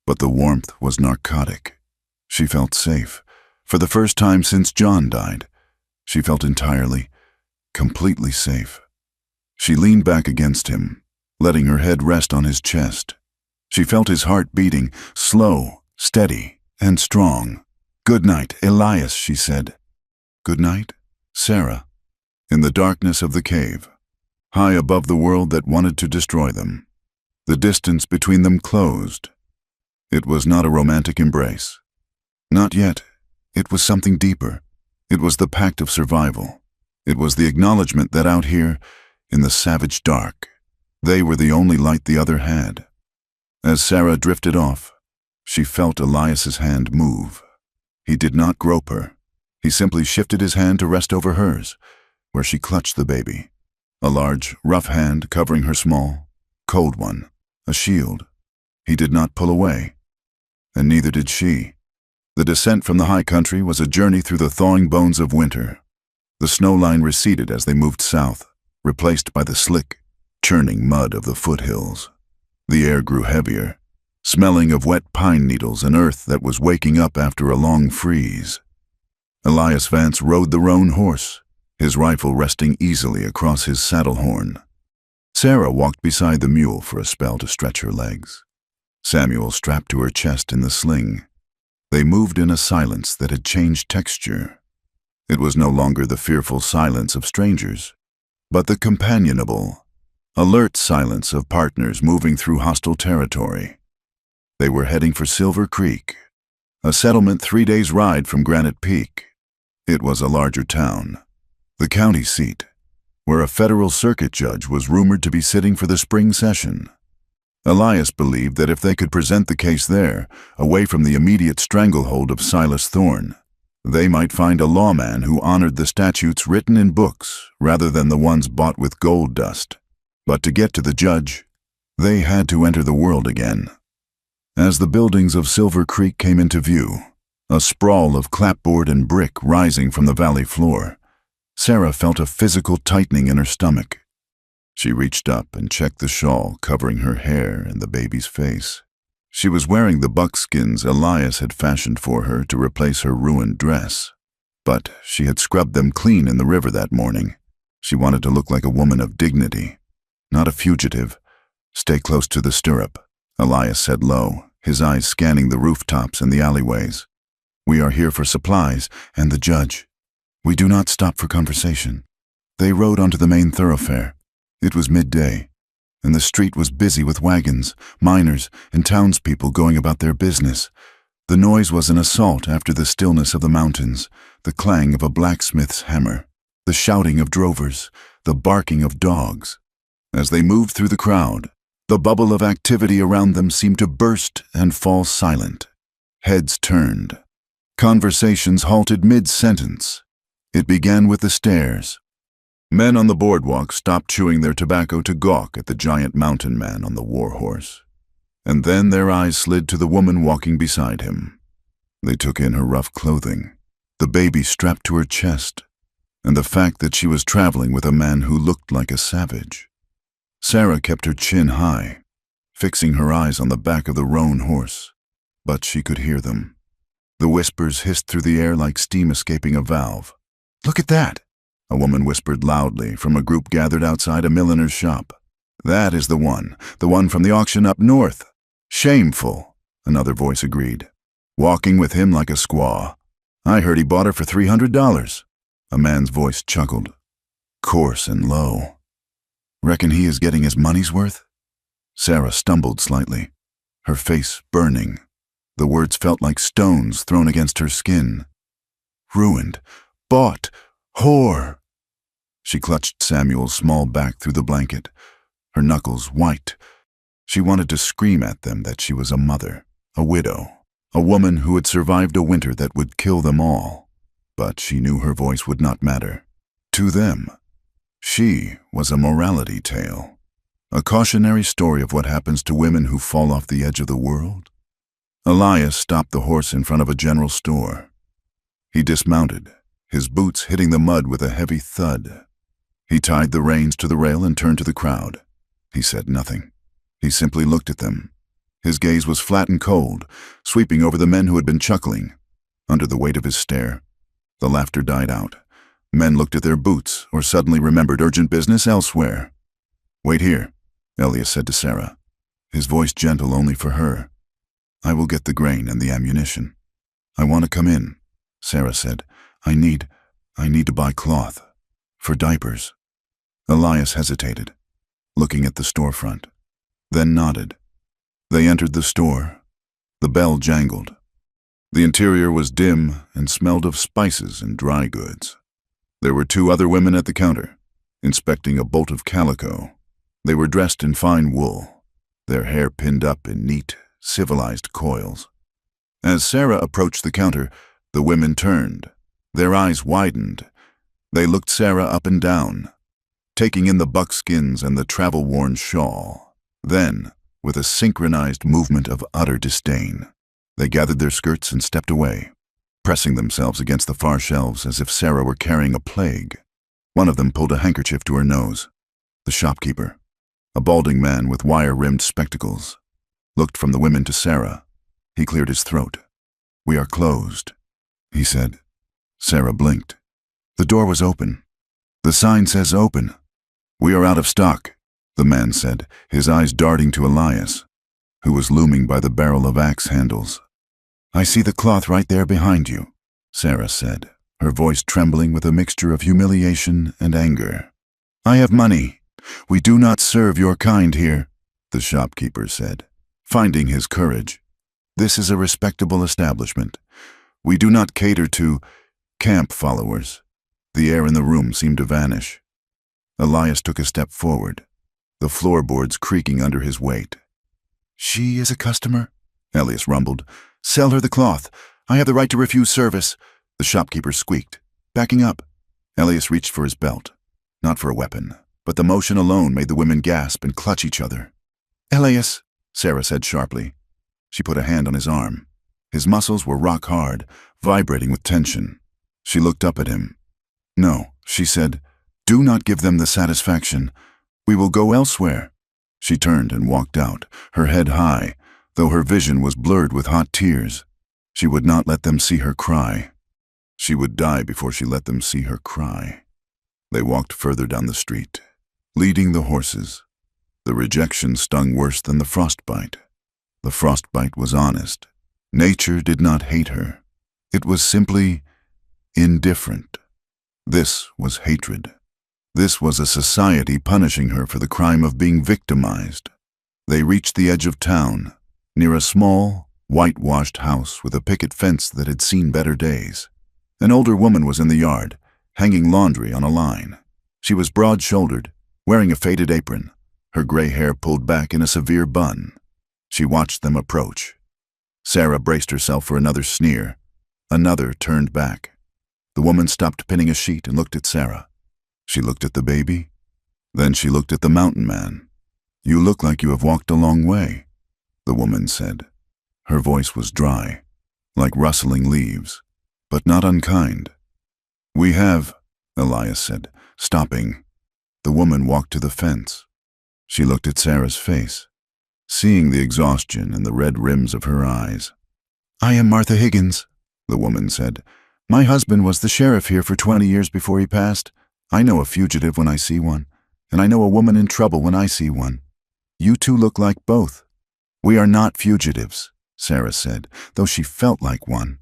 But the warmth was narcotic. She felt safe. For the first time since John died, she felt entirely, completely safe. She leaned back against him, letting her head rest on his chest. She felt his heart beating, slow, steady, and strong. "Good night, Elias," she said. "Good night, Sarah." In the darkness of the cave, high above the world that wanted to destroy them, the distance between them closed. It was not a romantic embrace. Not yet. It was something deeper. It was the pact of survival. It was the acknowledgement that out here, in the savage dark, they were the only light the other had. As Sarah drifted off, she felt Elias's hand move. He did not grope her. He simply shifted his hand to rest over hers, where she clutched the baby. A large, rough hand covering her small, cold one, a shield. He did not pull away, and neither did she. The descent from the high country was a journey through the thawing bones of winter. The snow line receded as they moved south, replaced by the slick, churning mud of the foothills. The air grew heavier, smelling of wet pine needles and earth that was waking up after a long freeze. Elias Vance rode the roan horse, his rifle resting easily across his saddle horn. Sarah walked beside the mule for a spell to stretch her legs. Samuel strapped to her chest in the sling. They moved in a silence that had changed texture. It was no longer the fearful silence of strangers, but the companionable, alert silence of partners moving through hostile territory. They were heading for Silver Creek, a settlement 3 days' ride from Granite Peak. It was a larger town, the county seat, where a federal circuit judge was rumored to be sitting for the spring session. Elias believed that if they could present the case there, away from the immediate stranglehold of Silas Thorne, they might find a lawman who honored the statutes written in books rather than the ones bought with gold dust. But to get to the judge, they had to enter the world again. As the buildings of Silver Creek came into view, a sprawl of clapboard and brick rising from the valley floor, Sarah felt a physical tightening in her stomach. She reached up and checked the shawl covering her hair and the baby's face. She was wearing the buckskins Elias had fashioned for her to replace her ruined dress. But she had scrubbed them clean in the river that morning. She wanted to look like a woman of dignity, not a fugitive. "Stay close to the stirrup," Elias said low, his eyes scanning the rooftops and the alleyways. "We are here for supplies and the judge. We do not stop for conversation." They rode onto the main thoroughfare. It was midday, and the street was busy with wagons, miners, and townspeople going about their business. The noise was an assault after the stillness of the mountains, the clang of a blacksmith's hammer, the shouting of drovers, the barking of dogs. As they moved through the crowd, the bubble of activity around them seemed to burst and fall silent. Heads turned. Conversations halted mid-sentence. It began with the stairs. Men on the boardwalk stopped chewing their tobacco to gawk at the giant mountain man on the warhorse. And then their eyes slid to the woman walking beside him. They took in her rough clothing, the baby strapped to her chest, and the fact that she was traveling with a man who looked like a savage. Sarah kept her chin high, fixing her eyes on the back of the roan horse, but she could hear them. The whispers hissed through the air like steam escaping a valve. "Look at that!" a woman whispered loudly from a group gathered outside a milliner's shop. "That is the one from the auction up north." "Shameful," another voice agreed. Walking with him like a squaw. I heard he bought her for $300. A man's voice chuckled, coarse and low. Reckon he is getting his money's worth? Sarah stumbled slightly, her face burning. The words felt like stones thrown against her skin. Ruined. Bought. Whore. She clutched Samuel's small back through the blanket, her knuckles white. She wanted to scream at them that she was a mother, a widow, a woman who had survived a winter that would kill them all. But she knew her voice would not matter. To them, she was a morality tale, a cautionary story of what happens to women who fall off the edge of the world. Elias stopped the horse in front of a general store. He dismounted, his boots hitting the mud with a heavy thud. He tied the reins to the rail and turned to the crowd. He said nothing. He simply looked at them. His gaze was flat and cold, sweeping over the men who had been chuckling. Under the weight of his stare, the laughter died out. Men looked at their boots or suddenly remembered urgent business elsewhere. Wait here, Elias said to Sarah, his voice gentle only for her. I will get the grain and the ammunition. I want to come in, Sarah said. I need to buy cloth. For diapers. Elias hesitated, looking at the storefront, then nodded. They entered the store. The bell jangled. The interior was dim and smelled of spices and dry goods. There were 2 other women at the counter, inspecting a bolt of calico. They were dressed in fine wool, their hair pinned up in neat, civilized coils. As Sarah approached the counter, the women turned. Their eyes widened. They looked Sarah up and down, taking in the buckskins and the travel-worn shawl. Then, with a synchronized movement of utter disdain, they gathered their skirts and stepped away, pressing themselves against the far shelves as if Sarah were carrying a plague. One of them pulled a handkerchief to her nose. The shopkeeper, a balding man with wire-rimmed spectacles, looked from the women to Sarah. He cleared his throat. We are closed, he said. Sarah blinked. The door was open. The sign says open. We are out of stock, the man said, his eyes darting to Elias, who was looming by the barrel of axe handles. I see the cloth right there behind you, Sarah said, her voice trembling with a mixture of humiliation and anger. I have money. We do not serve your kind here, the shopkeeper said, finding his courage. This is a respectable establishment. We do not cater to camp followers. The air in the room seemed to vanish. Elias took a step forward, the floorboards creaking under his weight. She is a customer? Elias rumbled. Sell her the cloth. I have the right to refuse service. The shopkeeper squeaked, backing up. Elias reached for his belt, not for a weapon, but the motion alone made the women gasp and clutch each other. Elias, Sarah said sharply. She put a hand on his arm. His muscles were rock hard, vibrating with tension. She looked up at him. No, she said, do not give them the satisfaction. We will go elsewhere. She turned and walked out, her head high, though her vision was blurred with hot tears. She would not let them see her cry. She would die before she let them see her cry. They walked further down the street, leading the horses. The rejection stung worse than the frostbite. The frostbite was honest. Nature did not hate her. It was simply indifferent. This was hatred. This was a society punishing her for the crime of being victimized. They reached the edge of town, near a small, whitewashed house with a picket fence that had seen better days. An older woman was in the yard, hanging laundry on a line. She was broad-shouldered, wearing a faded apron, her gray hair pulled back in a severe bun. She watched them approach. Sarah braced herself for another sneer. Another turned back. The woman stopped pinning a sheet and looked at Sarah. She looked at the baby. Then she looked at the mountain man. You look like you have walked a long way, the woman said. Her voice was dry, like rustling leaves, but not unkind. We have, Elias said, stopping. The woman walked to the fence. She looked at Sarah's face, seeing the exhaustion in the red rims of her eyes. I am Martha Higgins, the woman said. My husband was the sheriff here for 20 years before he passed. I know a fugitive when I see one, and I know a woman in trouble when I see one. You two look like both. We are not fugitives. Sarah said, though she felt like one.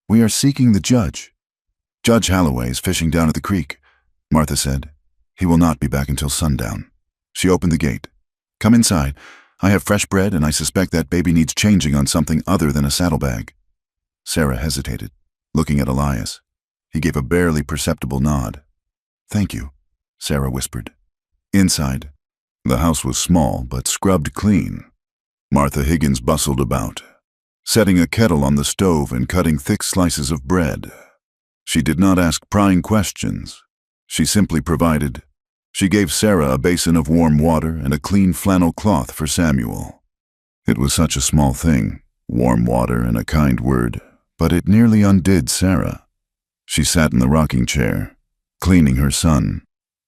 "We are seeking the judge." "Judge Holloway is fishing down at the creek," Martha said. "He will not be back until sundown." She opened the gate. "Come inside. I have fresh bread, and I suspect that baby needs changing on something other than a saddlebag." Sarah hesitated, looking at Elias. He gave a barely perceptible nod. "Thank you," Sarah whispered. Inside, the house was small but scrubbed clean. Martha Higgins bustled about, setting a kettle on the stove and cutting thick slices of bread. She did not ask prying questions. She simply provided. She gave Sarah a basin of warm water and a clean flannel cloth for Samuel. It was such a small thing, warm water and a kind word, but it nearly undid Sarah. She sat in the rocking chair, cleaning her son,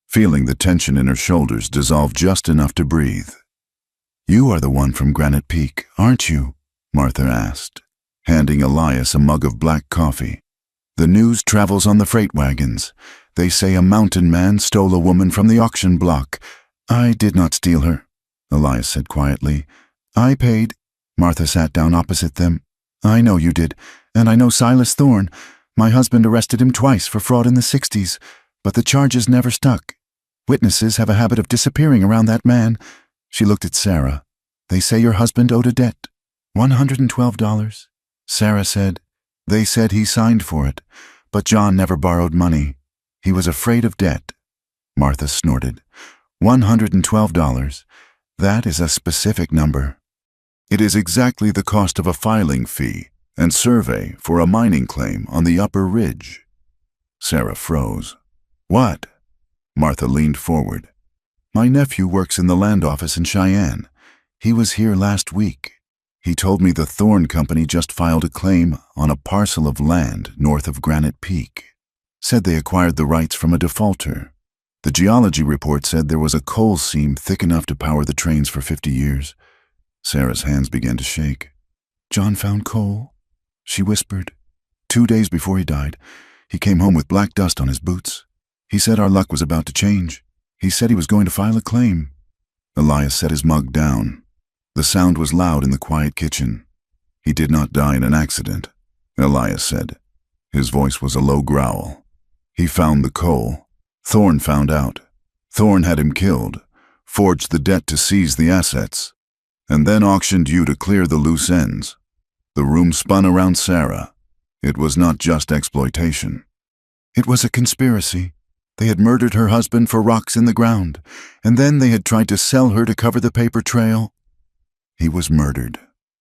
feeling the tension in her shoulders dissolve just enough to breathe. "You are the one from Granite Peak, aren't you?" Martha asked, handing Elias a mug of black coffee. "The news travels on the freight wagons. They say a mountain man stole a woman from the auction block." "I did not steal her," Elias said quietly. "I paid." Martha sat down opposite them. "I know you did, and I know Silas Thorne. My husband arrested him twice for fraud in the 60s, but the charges never stuck. Witnesses have a habit of disappearing around that man." She looked at Sarah. "They say your husband owed a debt. $112. Sarah said. "They said he signed for it, but John never borrowed money. He was afraid of debt." Martha snorted. $112. That is a specific number. It is exactly the cost of a filing fee and survey for a mining claim on the upper ridge. Sarah froze. "What?" Martha leaned forward. "My nephew works in the land office in Cheyenne. He was here last week. He told me the Thorne Company just filed a claim on a parcel of land north of Granite Peak. Said they acquired the rights from a defaulter. The geology report said there was a coal seam thick enough to power the trains for 50 years. Sarah's hands began to shake. "John found coal?" she whispered. "2 days before he died, he came home with black dust on his boots. He said our luck was about to change. He said he was going to file a claim." Elias set his mug down. The sound was loud in the quiet kitchen. "He did not die in an accident," Elias said. His voice was a low growl. "He found the coal. Thorne found out. Thorne had him killed, forged the debt to seize the assets, and then auctioned you to clear the loose ends." The room spun around Sarah. It was not just exploitation. It was a conspiracy. They had murdered her husband for rocks in the ground, and then they had tried to sell her to cover the paper trail. "He was murdered,"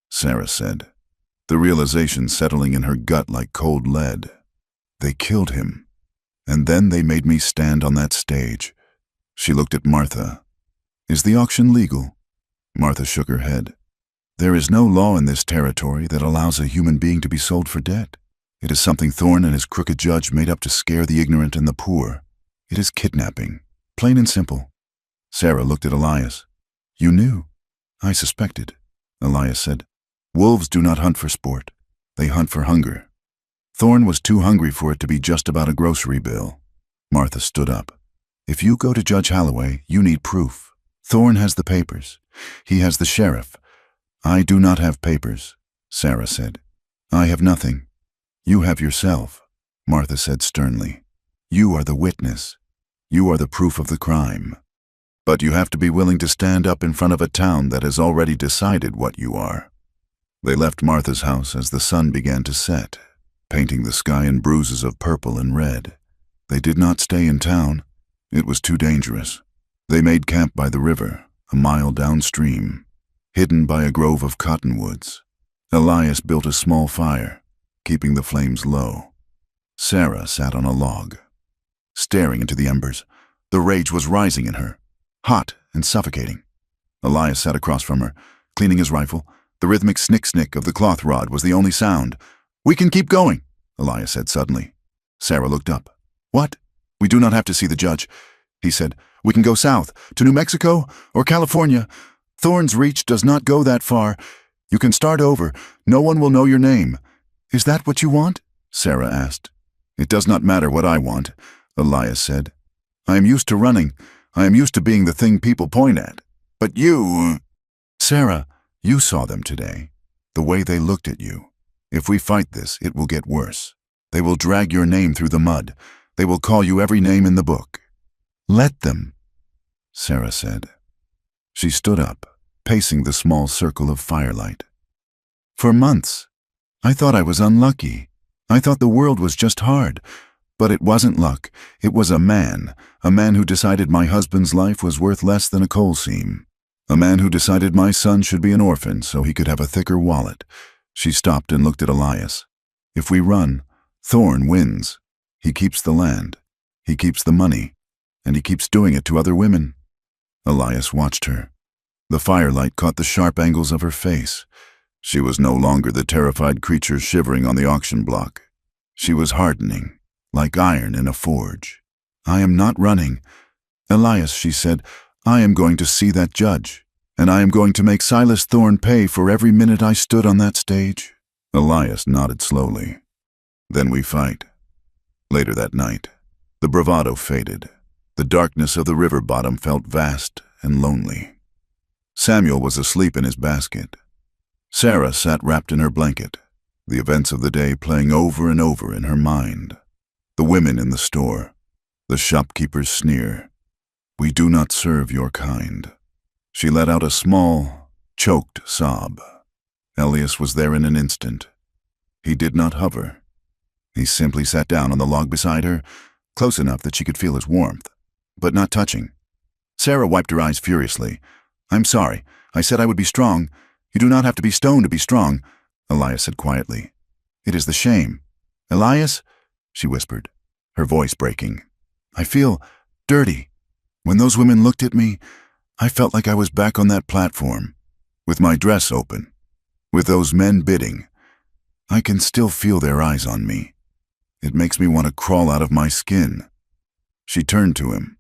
Sarah said, the realization settling in her gut like cold lead. "They killed him, and then they made me stand on that stage." She looked at Martha. "Is the auction legal?" Martha shook her head. "There is no law in this territory that allows a human being to be sold for debt. It is something Thorne and his crooked judge made up to scare the ignorant and the poor. It is kidnapping, plain and simple." Sarah looked at Elias. "You knew." "I suspected," Elias said. "Wolves do not hunt for sport. They hunt for hunger. Thorne was too hungry for it to be just about a grocery bill." Martha stood up. "If you go to Judge Holloway, you need proof. Thorne has the papers. He has the sheriff. I do not have papers," Sarah said. "I have nothing. You have yourself," Martha said sternly. "You are the witness. You are the proof of the crime. But you have to be willing to stand up in front of a town that has already decided what you are." They left Martha's house as the sun began to set, painting the sky in bruises of purple and red. They did not stay in town. It was too dangerous. They made camp by the river, a mile downstream, hidden by a grove of cottonwoods. Elias built a small fire, keeping the flames low. Sarah sat on a log, staring into the embers. The rage was rising in her, hot and suffocating. Elias sat across from her, cleaning his rifle. The rhythmic snick-snick of the cloth rod was the only sound. "We can keep going," Elias said suddenly. Sarah looked up. "What?" "We do not have to see the judge," he said. "We can go south, to New Mexico or California. Thorne's reach does not go that far. You can start over. No one will know your name." "Is that what you want?" Sarah asked. "It does not matter what I want," Elias said. "I am used to running. I am used to being the thing people point at. But you—" "Sarah, you saw them today. The way they looked at you. If we fight this, it will get worse. They will drag your name through the mud. They will call you every name in the book. Let them, Sarah said. She stood up, pacing the small circle of firelight. For months, I thought I was unlucky. I thought the world was just hard. But it wasn't luck. It was a man who decided my husband's life was worth less than a coal seam. A man who decided my son should be an orphan so he could have a thicker wallet. She stopped and looked at Elias. If we run, Thorne wins. He keeps the land. He keeps the money. And he keeps doing it to other women. Elias watched her. The firelight caught the sharp angles of her face. She was no longer the terrified creature shivering on the auction block. She was hardening, like iron in a forge. I am not running. Elias, she said, I am going to see that judge, and I am going to make Silas Thorne pay for every minute I stood on that stage. Elias nodded slowly. Then we fight. Later that night, the bravado faded. The darkness of the river bottom felt vast and lonely. Samuel was asleep in his basket. Sarah sat wrapped in her blanket, the events of the day playing over and over in her mind. The women in the store, the shopkeeper's sneer. We do not serve your kind. She let out a small, choked sob. Elias was there in an instant. He did not hover. He simply sat down on the log beside her, close enough that she could feel his warmth, but not touching. Sarah wiped her eyes furiously. I'm sorry. I said I would be strong. You do not have to be stoned to be strong, Elias said quietly. It is the shame. Elias, she whispered, her voice breaking. I feel dirty. When those women looked at me, I felt like I was back on that platform, with my dress open, with those men bidding. I can still feel their eyes on me. It makes me want to crawl out of my skin. She turned to him,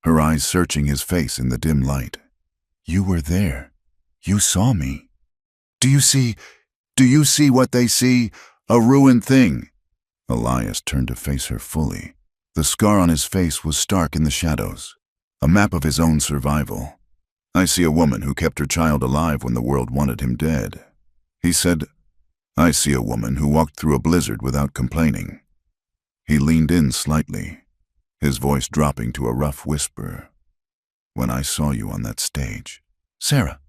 her eyes searching his face in the dim light. You were there. You saw me. Do you see what they see? A ruined thing. Elias turned to face her fully. The scar on his face was stark in the shadows, a map of his own survival. I see a woman who kept her child alive when the world wanted him dead. He said, I see a woman who walked through a blizzard without complaining. He leaned in slightly, his voice dropping to a rough whisper. When I saw you on that stage. Sarah,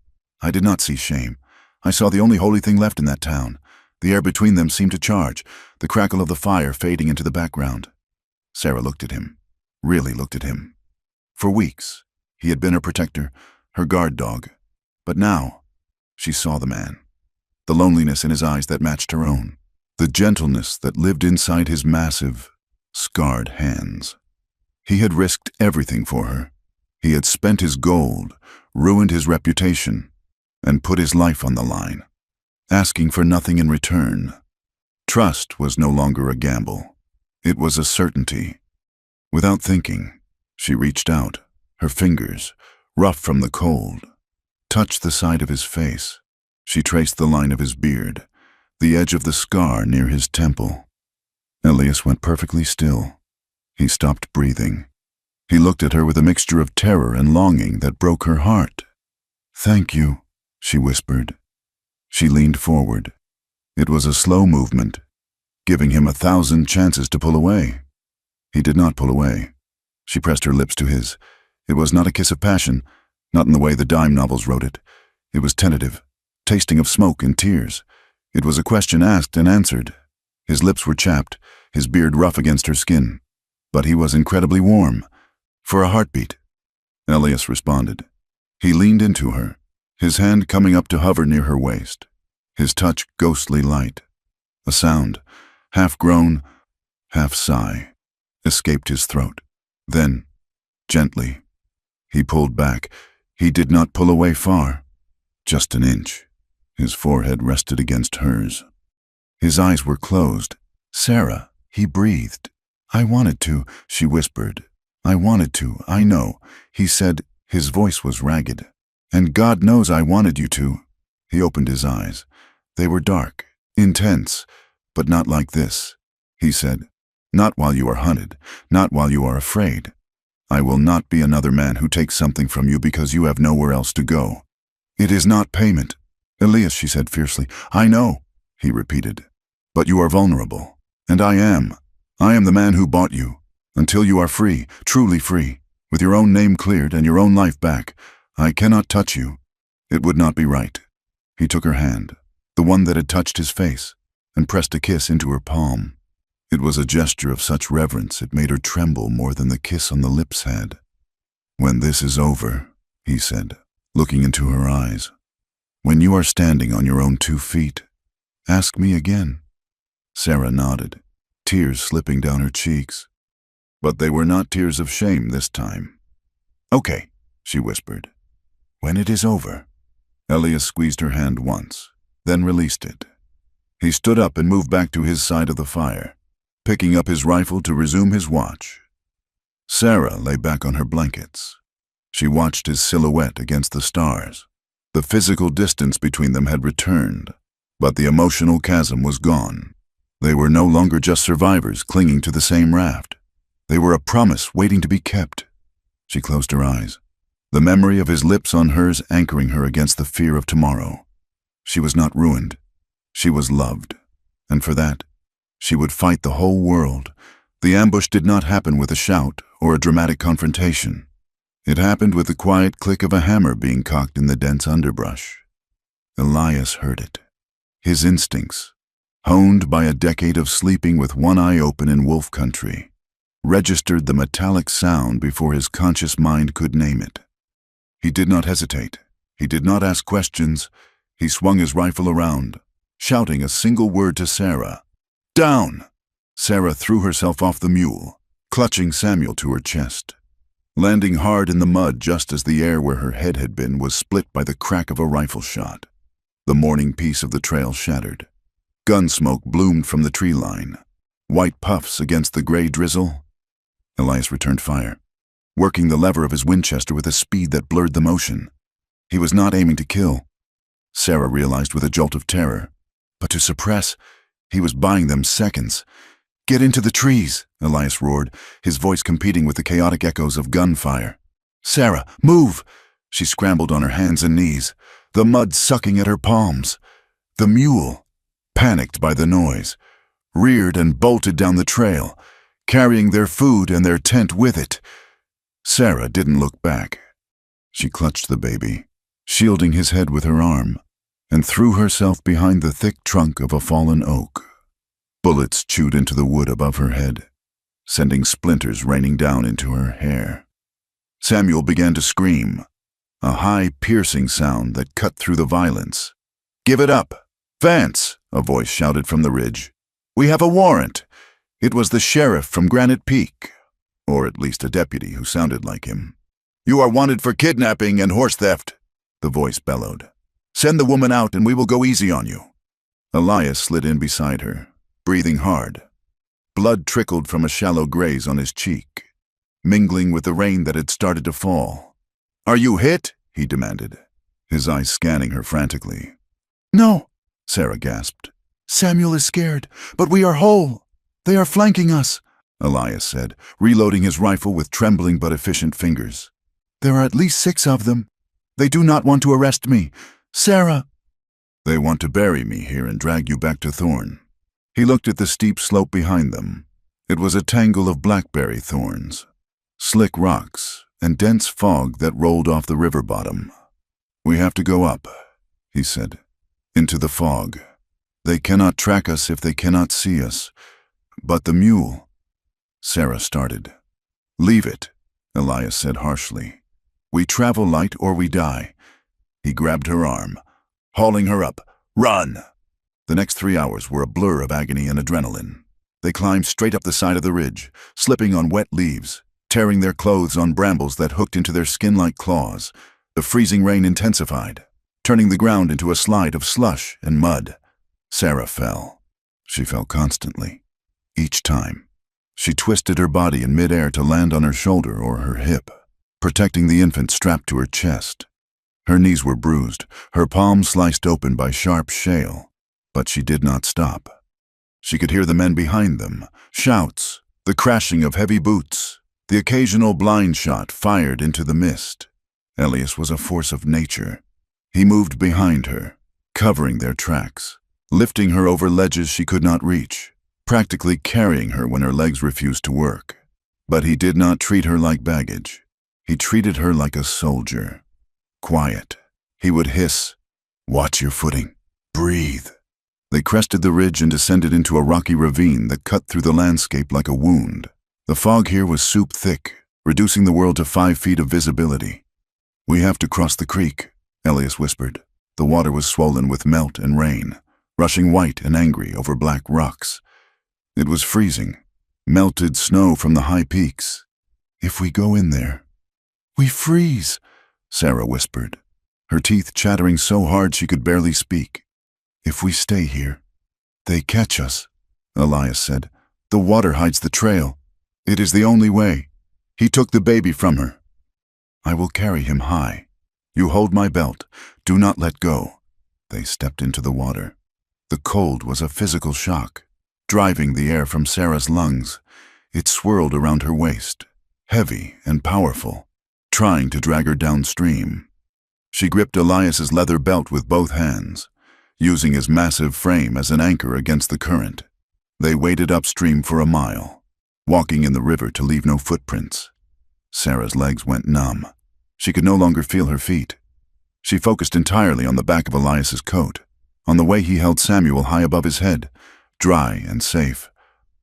I did not see shame. I saw the only holy thing left in that town. The air between them seemed to charge, the crackle of the fire fading into the background. Sarah looked at him, really looked at him. For weeks, he had been her protector, her guard dog. But now, she saw the man. The loneliness in his eyes that matched her own. The gentleness that lived inside his massive, scarred hands. He had risked everything for her. He had spent his gold, ruined his reputation, and put his life on the line, asking for nothing in return. Trust was no longer a gamble. It was a certainty. Without thinking, she reached out, her fingers, rough from the cold, touched the side of his face. She traced the line of his beard, the edge of the scar near his temple. Elias went perfectly still. He stopped breathing. He looked at her with a mixture of terror and longing that broke her heart. Thank you, she whispered. She leaned forward. It was a slow movement, giving him 1,000 chances to pull away. He did not pull away. She pressed her lips to his. It was not a kiss of passion, not in the way the dime novels wrote it. It was tentative, tasting of smoke and tears. It was a question asked and answered. His lips were chapped, his beard rough against her skin. But he was incredibly warm. For a heartbeat. Elias responded. He leaned into her, his hand coming up to hover near her waist, his touch ghostly light. A sound, half groan, half sigh, escaped his throat. Then, gently, he pulled back. He did not pull away far, just an inch. His forehead rested against hers. His eyes were closed. Sarah, he breathed. I wanted to, she whispered. I wanted to, I know, he said. His voice was ragged. And God knows I wanted you to. He opened his eyes. They were dark, intense, but not like this. He said, not while you are hunted, not while you are afraid. I will not be another man who takes something from you because you have nowhere else to go. It is not payment. Elias, she said fiercely. I know, he repeated. But you are vulnerable. And I am. I am the man who bought you. Until you are free, truly free, with your own name cleared and your own life back, I cannot touch you. It would not be right. He took her hand, the one that had touched his face, and pressed a kiss into her palm. It was a gesture of such reverence it made her tremble more than the kiss on the lips had. When this is over, he said, looking into her eyes, when you are standing on your own 2 feet, ask me again. Sarah nodded, tears slipping down her cheeks. But they were not tears of shame this time. Okay, she whispered. When it is over. Elias squeezed her hand once, then released it. He stood up and moved back to his side of the fire, picking up his rifle to resume his watch. Sarah lay back on her blankets. She watched his silhouette against the stars. The physical distance between them had returned, but the emotional chasm was gone. They were no longer just survivors clinging to the same raft. They were a promise waiting to be kept. She closed her eyes, the memory of his lips on hers anchoring her against the fear of tomorrow. She was not ruined. She was loved. And for that, she would fight the whole world. The ambush did not happen with a shout or a dramatic confrontation. It happened with the quiet click of a hammer being cocked in the dense underbrush. Elias heard it. His instincts, honed by a decade of sleeping with one eye open in wolf country, registered the metallic sound before his conscious mind could name it. He did not hesitate. He did not ask questions. He swung his rifle around, shouting a single word to Sarah. Down! Sarah threw herself off the mule, clutching Samuel to her chest, landing hard in the mud just as the air where her head had been was split by the crack of a rifle shot. The morning peace of the trail shattered. Gun smoke bloomed from the tree line, white puffs against the gray drizzle. Elias returned fire, working the lever of his Winchester with a speed that blurred the motion. He was not aiming to kill, Sarah realized with a jolt of terror, but to suppress. He was buying them seconds. Get into the trees, Elias roared, his voice competing with the chaotic echoes of gunfire. Sarah, move! She scrambled on her hands and knees, the mud sucking at her palms. The mule, panicked by the noise, reared and bolted down the trail, carrying their food and their tent with it. Sarah didn't look back. She clutched the baby, shielding his head with her arm, and threw herself behind the thick trunk of a fallen oak. Bullets chewed into the wood above her head, sending splinters raining down into her hair. Samuel began to scream, a high, piercing sound that cut through the violence. Give it up! Vance! A voice shouted from the ridge. We have a warrant! It was the sheriff from Granite Peak, or at least a deputy who sounded like him. You are wanted for kidnapping and horse theft, the voice bellowed. Send the woman out and we will go easy on you. Elias slid in beside her, breathing hard. Blood trickled from a shallow graze on his cheek, mingling with the rain that had started to fall. Are you hit? He demanded, his eyes scanning her frantically. No, Sarah gasped. Samuel is scared, but we are whole. They are flanking us, Elias said, reloading his rifle with trembling but efficient fingers. There are at least 6 of them. They do not want to arrest me. Sarah! They want to bury me here and drag you back to Thorn. He looked at the steep slope behind them. It was a tangle of blackberry thorns, slick rocks, and dense fog that rolled off the river bottom. We have to go up, he said, into the fog. They cannot track us if they cannot see us. But the mule... Sarah started. Leave it, Elias said harshly. We travel light or we die. He grabbed her arm, hauling her up. Run! The next 3 hours were a blur of agony and adrenaline. They climbed straight up the side of the ridge, slipping on wet leaves, tearing their clothes on brambles that hooked into their skin like claws. The freezing rain intensified, turning the ground into a slide of slush and mud. Sarah fell. She fell constantly. Each time, she twisted her body in midair to land on her shoulder or her hip, protecting the infant strapped to her chest. Her knees were bruised, her palms sliced open by sharp shale, but she did not stop. She could hear the men behind them, shouts, the crashing of heavy boots, the occasional blind shot fired into the mist. Elias was a force of nature. He moved behind her, covering their tracks, lifting her over ledges she could not reach, practically carrying her when her legs refused to work. But he did not treat her like baggage. He treated her like a soldier. Quiet. He would hiss, "Watch your footing. Breathe." They crested the ridge and descended into a rocky ravine that cut through the landscape like a wound. The fog here was soup thick, reducing the world to 5 feet of visibility. "We have to cross the creek," Elias whispered. The water was swollen with melt and rain, rushing white and angry over black rocks. It was freezing, melted snow from the high peaks. "If we go in there, we freeze," Sarah whispered, her teeth chattering so hard she could barely speak. "If we stay here, they catch us," Elias said. "The water hides the trail. It is the only way." He took the baby from her. "I will carry him high. You hold my belt. Do not let go." They stepped into the water. The cold was a physical shock, driving the air from Sarah's lungs. It swirled around her waist, heavy and powerful, trying to drag her downstream. She gripped Elias's leather belt with both hands, using his massive frame as an anchor against the current. They waded upstream for a mile, walking in the river to leave no footprints. Sarah's legs went numb. She could no longer feel her feet. She focused entirely on the back of Elias's coat, on the way he held Samuel high above his head, dry and safe,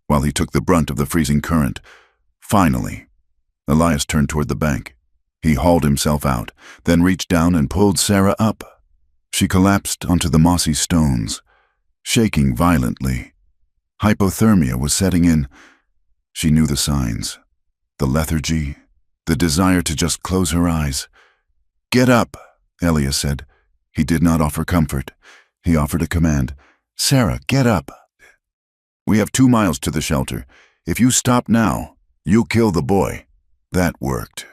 while he took the brunt of the freezing current. Finally, Elias turned toward the bank. He hauled himself out, then reached down and pulled Sarah up. She collapsed onto the mossy stones, shaking violently. Hypothermia was setting in. She knew the signs. The lethargy, the desire to just close her eyes. "Get up," Elias said. He did not offer comfort. He offered a command. "Sarah, get up. We have 2 miles to the shelter. If you stop now, you'll kill the boy." That worked.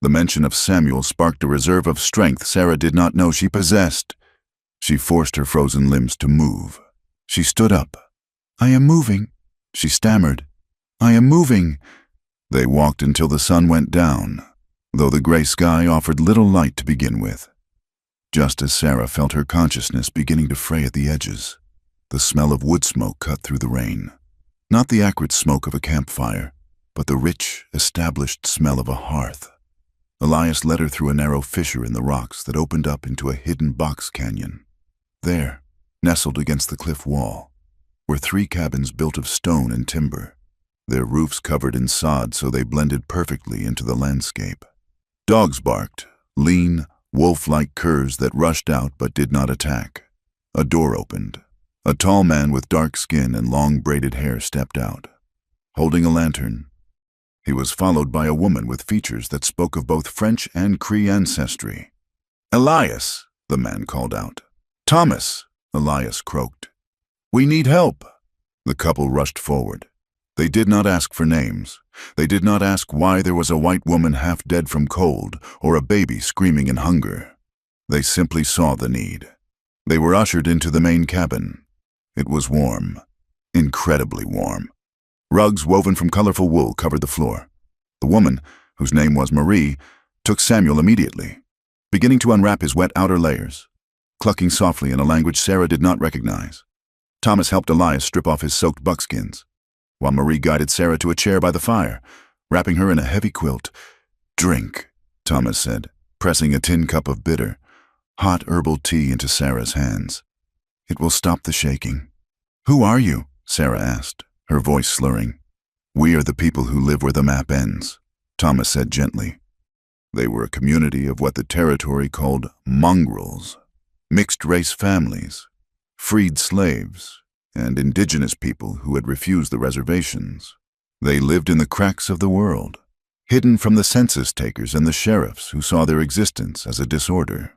The mention of Samuel sparked a reserve of strength Sarah did not know she possessed. She forced her frozen limbs to move. She stood up. "I am moving," she stammered. "I am moving." They walked until the sun went down, though the gray sky offered little light to begin with. Just as Sarah felt her consciousness beginning to fray at the edges, the smell of wood smoke cut through the rain. Not the acrid smoke of a campfire, but the rich, established smell of a hearth. Elias led her through a narrow fissure in the rocks that opened up into a hidden box canyon. There, nestled against the cliff wall, were 3 cabins built of stone and timber, their roofs covered in sod so they blended perfectly into the landscape. Dogs barked, lean, wolf-like curs that rushed out but did not attack. A door opened. A tall man with dark skin and long braided hair stepped out, holding a lantern. He was followed by a woman with features that spoke of both French and Cree ancestry. "Elias," the man called out. "Thomas," Elias croaked. "We need help." The couple rushed forward. They did not ask for names. They did not ask why there was a white woman half dead from cold or a baby screaming in hunger. They simply saw the need. They were ushered into the main cabin. It was warm, incredibly warm. Rugs woven from colorful wool covered the floor. The woman, whose name was Marie, took Samuel immediately, beginning to unwrap his wet outer layers, clucking softly in a language Sarah did not recognize. Thomas helped Elias strip off his soaked buckskins, while Marie guided Sarah to a chair by the fire, wrapping her in a heavy quilt. "Drink," Thomas said, pressing a tin cup of bitter, hot herbal tea into Sarah's hands. "It will stop the shaking." "Who are you?" Sarah asked, her voice slurring. "We are the people who live where the map ends," Thomas said gently. They were a community of what the territory called mongrels, mixed-race families, freed slaves, and indigenous people who had refused the reservations. They lived in the cracks of the world, hidden from the census takers and the sheriffs who saw their existence as a disorder.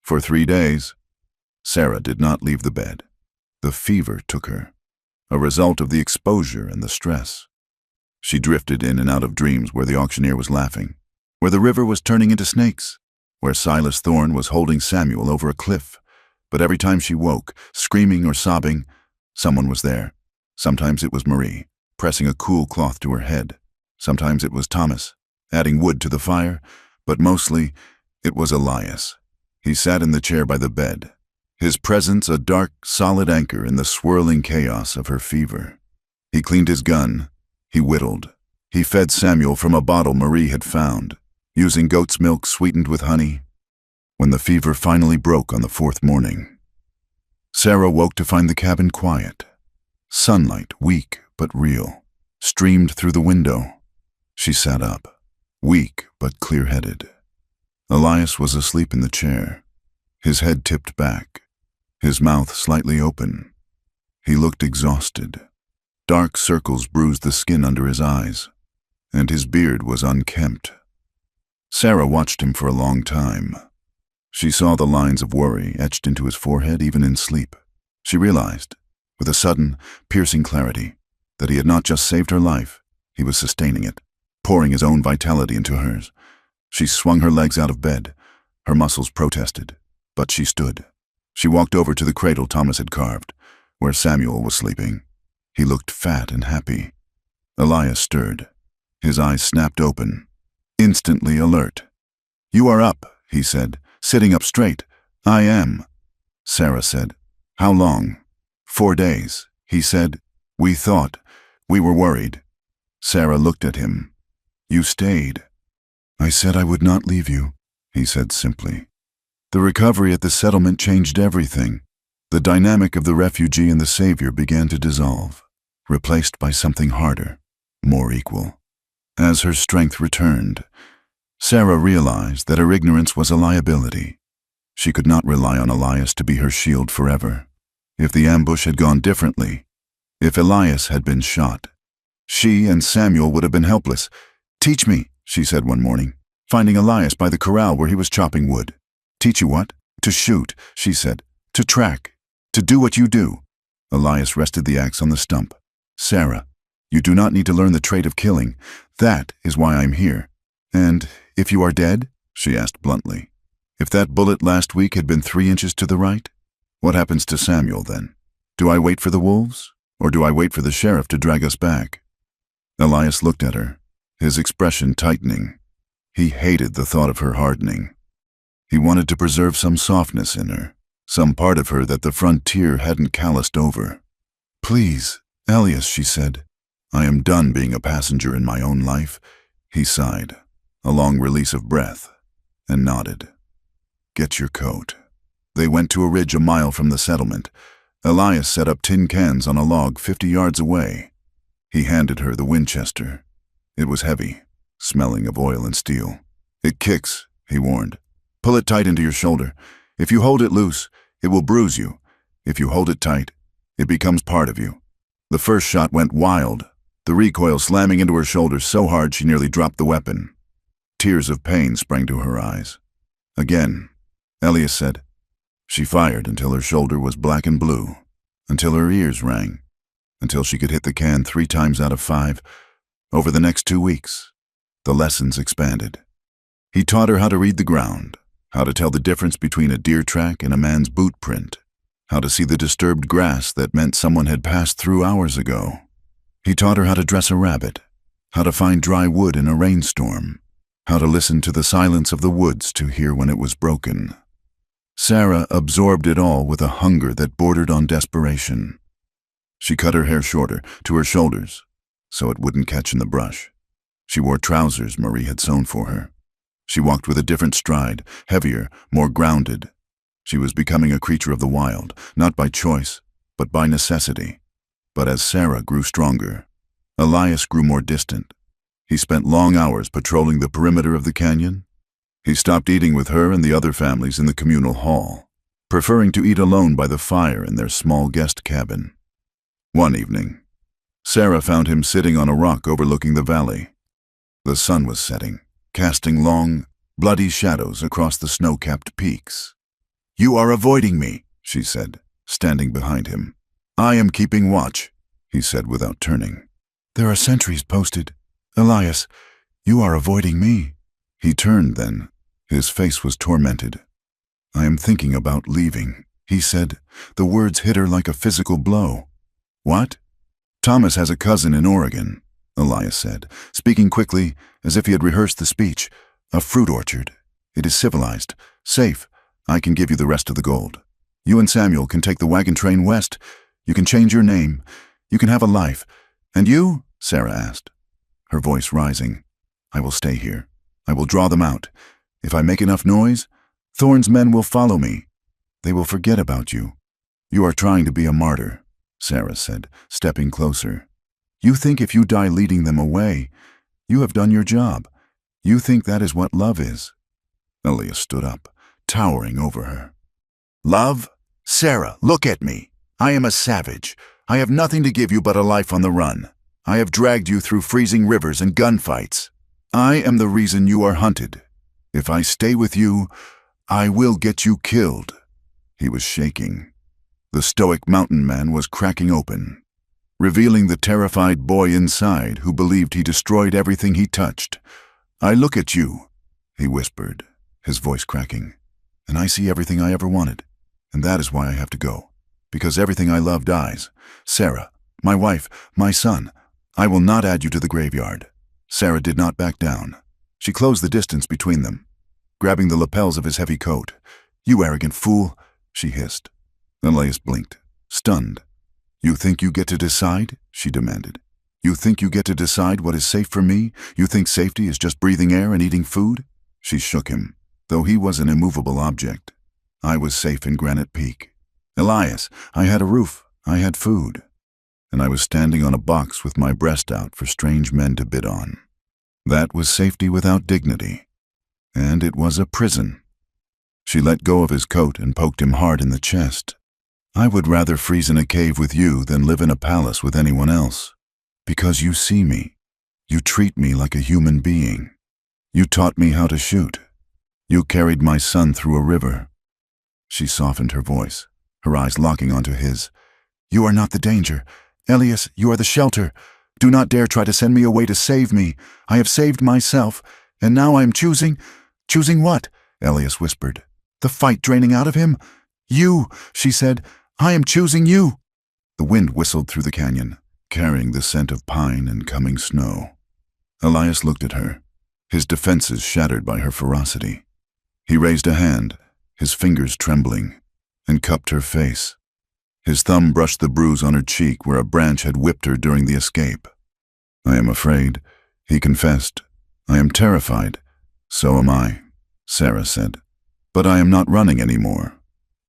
For 3 days, Sarah did not leave the bed. The fever took her, a result of the exposure and the stress. She drifted in and out of dreams where the auctioneer was laughing, where the river was turning into snakes, where Silas Thorne was holding Samuel over a cliff. But every time she woke, screaming or sobbing, someone was there. Sometimes it was Marie, pressing a cool cloth to her head. Sometimes it was Thomas, adding wood to the fire, but mostly it was Elias. He sat in the chair by the bed, his presence a dark, solid anchor in the swirling chaos of her fever. He cleaned his gun. He whittled. He fed Samuel from a bottle Marie had found, using goat's milk sweetened with honey. When the fever finally broke on the fourth morning, Sarah woke to find the cabin quiet. Sunlight, weak but real, streamed through the window. She sat up, weak but clear-headed. Elias was asleep in the chair, his head tipped back, his mouth slightly open. He looked exhausted. Dark circles bruised the skin under his eyes, and his beard was unkempt. Sarah watched him for a long time. She saw the lines of worry etched into his forehead even in sleep. She realized, with a sudden, piercing clarity, that he had not just saved her life, he was sustaining it, pouring his own vitality into hers. She swung her legs out of bed. Her muscles protested, but she stood. She walked over to the cradle Thomas had carved, where Samuel was sleeping. He looked fat and happy. Elias stirred. His eyes snapped open, instantly alert. "You are up," he said, sitting up straight. "I am," Sarah said. "How long?" "4 days," he said. "We thought. We were worried." Sarah looked at him. "You stayed." "I said I would not leave you," he said simply. The recovery at the settlement changed everything. The dynamic of the refugee and the savior began to dissolve, replaced by something harder, more equal. As her strength returned, Sarah realized that her ignorance was a liability. She could not rely on Elias to be her shield forever. If the ambush had gone differently, if Elias had been shot, she and Samuel would have been helpless. "Teach me," she said one morning, finding Elias by the corral where he was chopping wood. "Teach you what?" "To shoot," she said. "To track. To do what you do." Elias rested the axe on the stump. "Sarah, you do not need to learn the trait of killing. That is why I'm here." "And if you are dead?" she asked bluntly. "If that bullet last week had been 3 inches to the right? What happens to Samuel then? Do I wait for the wolves? Or do I wait for the sheriff to drag us back?" Elias looked at her, his expression tightening. He hated the thought of her hardening. He wanted to preserve some softness in her, some part of her that the frontier hadn't calloused over. "Please, Elias," she said. "I am done being a passenger in my own life." He sighed, a long release of breath, and nodded. "Get your coat." They went to a ridge a mile from the settlement. Elias set up tin cans on a log 50 yards away. He handed her the Winchester. It was heavy, smelling of oil and steel. "It kicks," he warned. "Pull it tight into your shoulder. If you hold it loose, it will bruise you. If you hold it tight, it becomes part of you." The first shot went wild, the recoil slamming into her shoulder so hard she nearly dropped the weapon. Tears of pain sprang to her eyes. "Again," Elias said. She fired until her shoulder was black and blue, until her ears rang, until she could hit the can 3 times out of 5. Over the next 2 weeks, the lessons expanded. He taught her how to read the ground, how to tell the difference between a deer track and a man's boot print, how to see the disturbed grass that meant someone had passed through hours ago. He taught her how to dress a rabbit, how to find dry wood in a rainstorm, how to listen to the silence of the woods to hear when it was broken. Sarah absorbed it all with a hunger that bordered on desperation. She cut her hair shorter, to her shoulders, so it wouldn't catch in the brush. She wore trousers Marie had sewn for her. She walked with a different stride, heavier, more grounded. She was becoming a creature of the wild, not by choice, but by necessity. But as Sarah grew stronger, Elias grew more distant. He spent long hours patrolling the perimeter of the canyon. He stopped eating with her and the other families in the communal hall, preferring to eat alone by the fire in their small guest cabin. One evening, Sarah found him sitting on a rock overlooking the valley. The sun was setting, casting long, bloody shadows across the snow-capped peaks. "You are avoiding me," she said, standing behind him. "I am keeping watch," he said without turning. "There are sentries posted. Elias, you are avoiding me." He turned then. His face was tormented. "I am thinking about leaving," he said. The words hit her like a physical blow. "What?" "Thomas has a cousin in Oregon," Elias said, speaking quickly as if he had rehearsed the speech. "A fruit orchard. It is civilized, safe. I can give you the rest of the gold." You and Samuel can take the wagon train west. You can change your name. You can have a life. And you? Sarah asked, her voice rising. I will stay here. I will draw them out. If I make enough noise, Thorne's men will follow me. They will forget about you. You are trying to be a martyr, Sarah said, stepping closer. You think if you die leading them away, you have done your job. You think that is what love is. Elias stood up, towering over her. Love? Sarah, look at me. I am a savage. I have nothing to give you but a life on the run. I have dragged you through freezing rivers and gunfights. I am the reason you are hunted. If I stay with you, I will get you killed. He was shaking. The stoic mountain man was cracking open, revealing the terrified boy inside who believed he destroyed everything he touched. I look at you, he whispered, his voice cracking, and I see everything I ever wanted. And that is why I have to go. Because everything I love dies. Sarah, my wife, my son. I will not add you to the graveyard. Sarah did not back down. She closed the distance between them, grabbing the lapels of his heavy coat. You arrogant fool, she hissed. Elias blinked, stunned. You think you get to decide? She demanded. You think you get to decide what is safe for me? You think safety is just breathing air and eating food? She shook him, though he was an immovable object. I was safe in Granite Peak. Elias, I had a roof, I had food, and I was standing on a box with my breast out for strange men to bid on. That was safety without dignity, and it was a prison. She let go of his coat and poked him hard in the chest. I would rather freeze in a cave with you than live in a palace with anyone else. Because you see me. You treat me like a human being. You taught me how to shoot. You carried my son through a river. She softened her voice, her eyes locking onto his. You are not the danger. Elias, you are the shelter. Do not dare try to send me away to save me. I have saved myself, and now I am choosing. Choosing what? Elias whispered. The fight draining out of him? You, she said. I am choosing you. The wind whistled through the canyon, carrying the scent of pine and coming snow. Elias looked at her, his defenses shattered by her ferocity. He raised a hand, his fingers trembling, and cupped her face. His thumb brushed the bruise on her cheek where a branch had whipped her during the escape. I am afraid, he confessed. I am terrified. So am I, Sarah said. But I am not running anymore.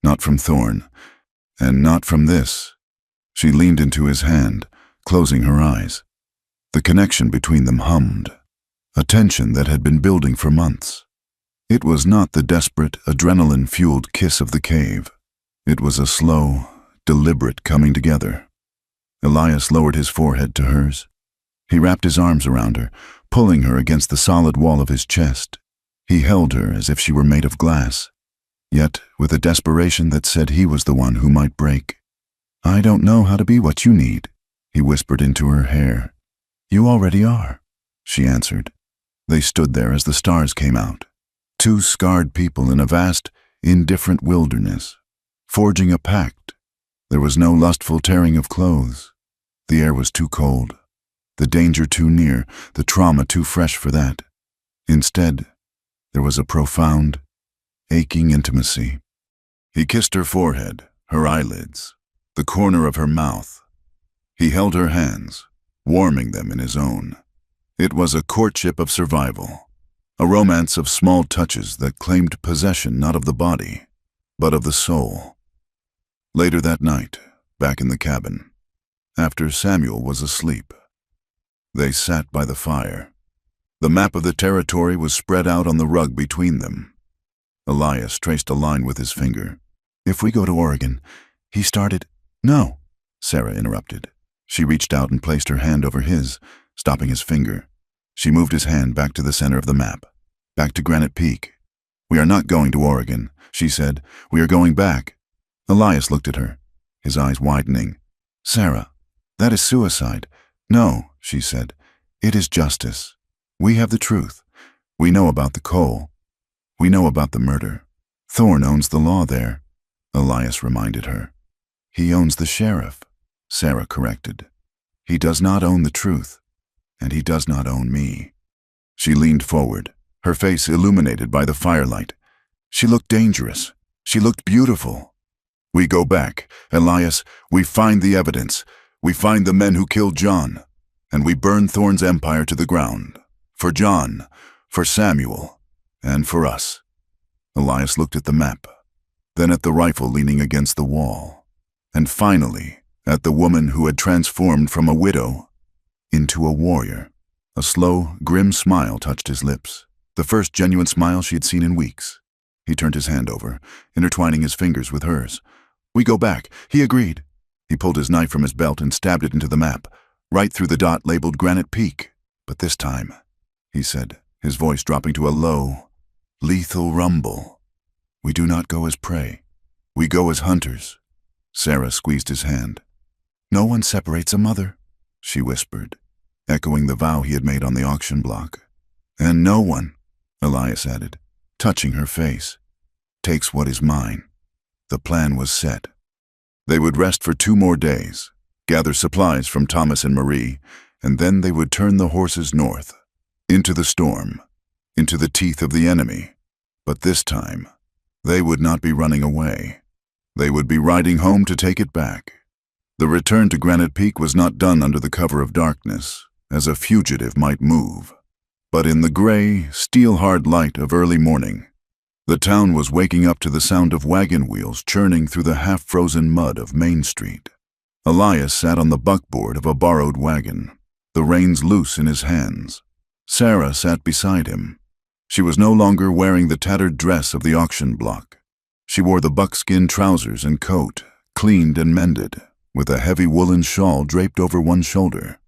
Not from Thorne. And not from this. She leaned into his hand, closing her eyes. The connection between them hummed, a tension that had been building for months. It was not the desperate, adrenaline-fueled kiss of the cave. It was a slow, deliberate coming together. Elias lowered his forehead to hers. He wrapped his arms around her, pulling her against the solid wall of his chest. He held her as if she were made of glass, yet with a desperation that said he was the one who might break. I don't know how to be what you need, he whispered into her hair. You already are, she answered. They stood there as the stars came out, two scarred people in a vast, indifferent wilderness, forging a pact. There was no lustful tearing of clothes. The air was too cold, the danger too near, the trauma too fresh for that. Instead, there was a profound, aching intimacy. He kissed her forehead, her eyelids, the corner of her mouth. He held her hands, warming them in his own. It was a courtship of survival, a romance of small touches that claimed possession not of the body, but of the soul. Later that night, back in the cabin, after Samuel was asleep, they sat by the fire. The map of the territory was spread out on the rug between them. Elias traced a line with his finger. If we go to Oregon, he started... No, Sarah interrupted. She reached out and placed her hand over his, stopping his finger. She moved his hand back to the center of the map, back to Granite Peak. We are not going to Oregon, she said. We are going back. Elias looked at her, his eyes widening. Sarah, that is suicide. No, she said. It is justice. We have the truth. We know about the coal. We know about the murder. Thorne owns the law there, Elias reminded her. He owns the sheriff, Sarah corrected. He does not own the truth, and he does not own me. She leaned forward, her face illuminated by the firelight. She looked dangerous. She looked beautiful. We go back. Elias, we find the evidence. We find the men who killed John. And we burn Thorne's empire to the ground. For John, for Samuel, and for us. Elias looked at the map, then at the rifle leaning against the wall, and finally at the woman who had transformed from a widow into a warrior. A slow, grim smile touched his lips, the first genuine smile she had seen in weeks. He turned his hand over, intertwining his fingers with hers. We go back, he agreed. He pulled his knife from his belt and stabbed it into the map, right through the dot labeled Granite Peak. But this time, he said, his voice dropping to a low, lethal rumble. We do not go as prey. We go as hunters. Sarah squeezed his hand. No one separates a mother, she whispered, echoing the vow he had made on the auction block. And no one, Elias added, touching her face, takes what is mine. The plan was set. They would rest for 2 more days, gather supplies from Thomas and Marie, and then they would turn the horses north, into the storm, into the teeth of the enemy. But this time, they would not be running away. They would be riding home to take it back. The return to Granite Peak was not done under the cover of darkness, as a fugitive might move, but in the gray, steel-hard light of early morning. The town was waking up to the sound of wagon wheels churning through the half-frozen mud of Main Street. Elias sat on the buckboard of a borrowed wagon, the reins loose in his hands. Sarah sat beside him. She was no longer wearing the tattered dress of the auction block. She wore the buckskin trousers and coat, cleaned and mended, with a heavy woolen shawl draped over one shoulder.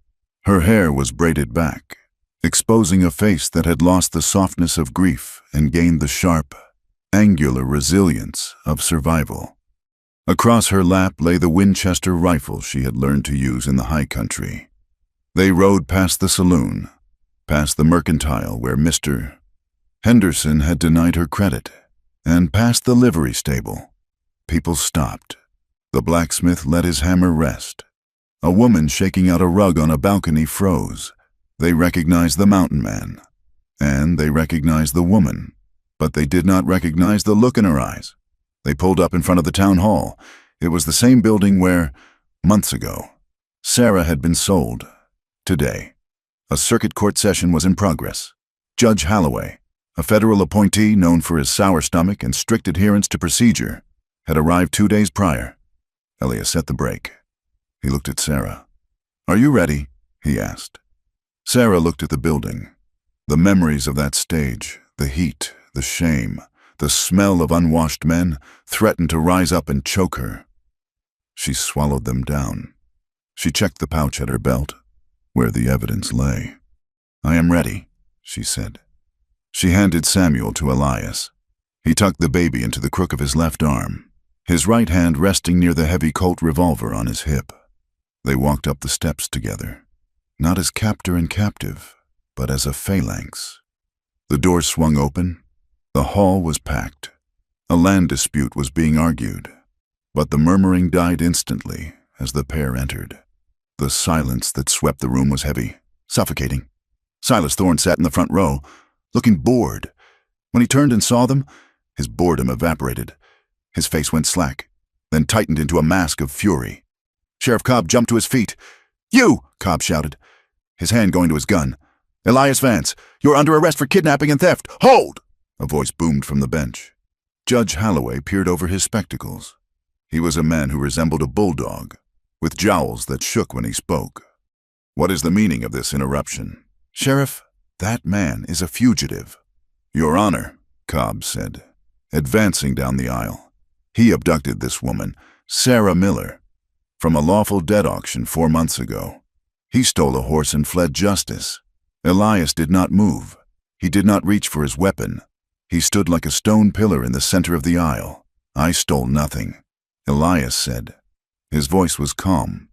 Her hair was braided back, exposing a face that had lost the softness of grief and gained the sharp, angular resilience of survival. Across her lap lay the Winchester rifle she had learned to use in the high country. They rode past the saloon, past the mercantile where Mr. Henderson had denied her credit, and past the livery stable. People stopped. The blacksmith let his hammer rest. A woman shaking out a rug on a balcony froze. They recognized the mountain man, and they recognized the woman, but they did not recognize the look in her eyes. They pulled up in front of the town hall. It was the same building where, months ago, Sarah had been sold. Today, a circuit court session was in progress. Judge Holloway, a federal appointee known for his sour stomach and strict adherence to procedure, had arrived 2 days prior. Elias set the brake. He looked at Sarah. Are you ready? He asked. Sarah looked at the building. The memories of that stage, the heat, the shame, the smell of unwashed men threatened to rise up and choke her. She swallowed them down. She checked the pouch at her belt, where the evidence lay. I am ready, she said. She handed Samuel to Elias. He tucked the baby into the crook of his left arm, his right hand resting near the heavy Colt revolver on his hip. They walked up the steps together, not as captor and captive, but as a phalanx. The door swung open. The hall was packed. A land dispute was being argued, but the murmuring died instantly as the pair entered. The silence that swept the room was heavy, suffocating. Silas Thorne sat in the front row, looking bored. When he turned and saw them, his boredom evaporated. His face went slack, then tightened into a mask of fury. Sheriff Cobb jumped to his feet. You! Cobb shouted, his hand going to his gun. Elias Vance, you're under arrest for kidnapping and theft. Hold! A voice boomed from the bench. Judge Holloway peered over his spectacles. He was a man who resembled a bulldog, with jowls that shook when he spoke. What is the meaning of this interruption? Sheriff, that man is a fugitive. Your Honor, Cobb said, advancing down the aisle. He abducted this woman, Sarah Miller, from a lawful dead auction 4 months ago. He stole a horse and fled justice. Elias did not move. He did not reach for his weapon. He stood like a stone pillar in the center of the aisle. I stole nothing, Elias said. His voice was calm,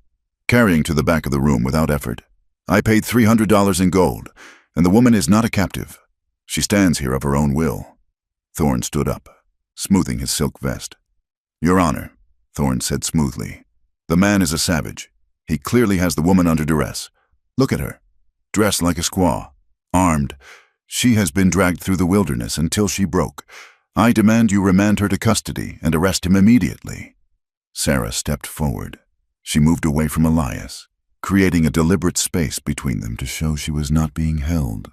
carrying to the back of the room without effort. I paid $300 in gold, and the woman is not a captive. She stands here of her own will. Thorne stood up, smoothing his silk vest. Your Honor, Thorne said smoothly, the man is a savage. He clearly has the woman under duress. Look at her, dressed like a squaw, armed. She has been dragged through the wilderness until she broke. I demand you remand her to custody and arrest him immediately. Sarah stepped forward. She moved away from Elias, creating a deliberate space between them to show she was not being held.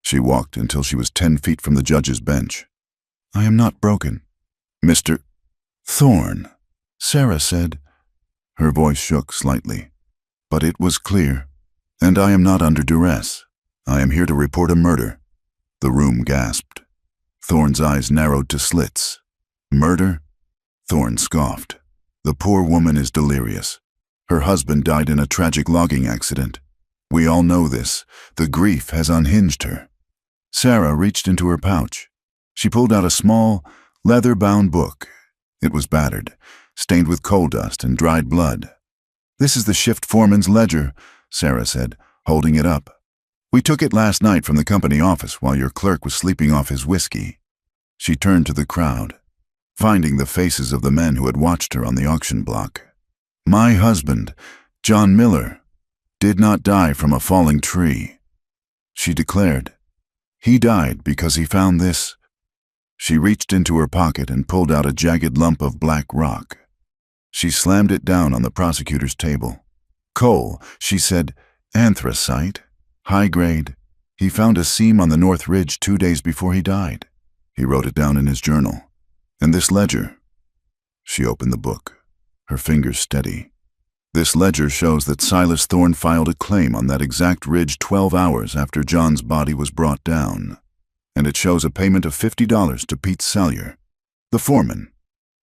She walked until she was 10 feet from the judge's bench. "I am not broken, Mr. Thorne," Sarah said. Her voice shook slightly, but it was clear. "And I am not under duress. I am here to report a murder." The room gasped. Thorne's eyes narrowed to slits. "Murder?" Thorne scoffed. "The poor woman is delirious. Her husband died in a tragic logging accident. We all know this. The grief has unhinged her." Sarah reached into her pouch. She pulled out a small, leather-bound book. It was battered, stained with coal dust and dried blood. "This is the shift foreman's ledger," Sarah said, holding it up. "We took it last night from the company office while your clerk was sleeping off his whiskey." She turned to the crowd, finding the faces of the men who had watched her on the auction block. "My husband, John Miller, did not die from a falling tree," she declared. "He died because he found this." She reached into her pocket and pulled out a jagged lump of black rock. She slammed it down on the prosecutor's table. "Coal," she said. "Anthracite. High grade. He found a seam on the North Ridge 2 days before he died." He wrote it down in his journal. "And this ledger." She opened the book, her fingers steady. "This ledger shows that Silas Thorne filed a claim on that exact ridge 12 hours after John's body was brought down. And it shows a payment of $50 to Pete Salyer, the foreman,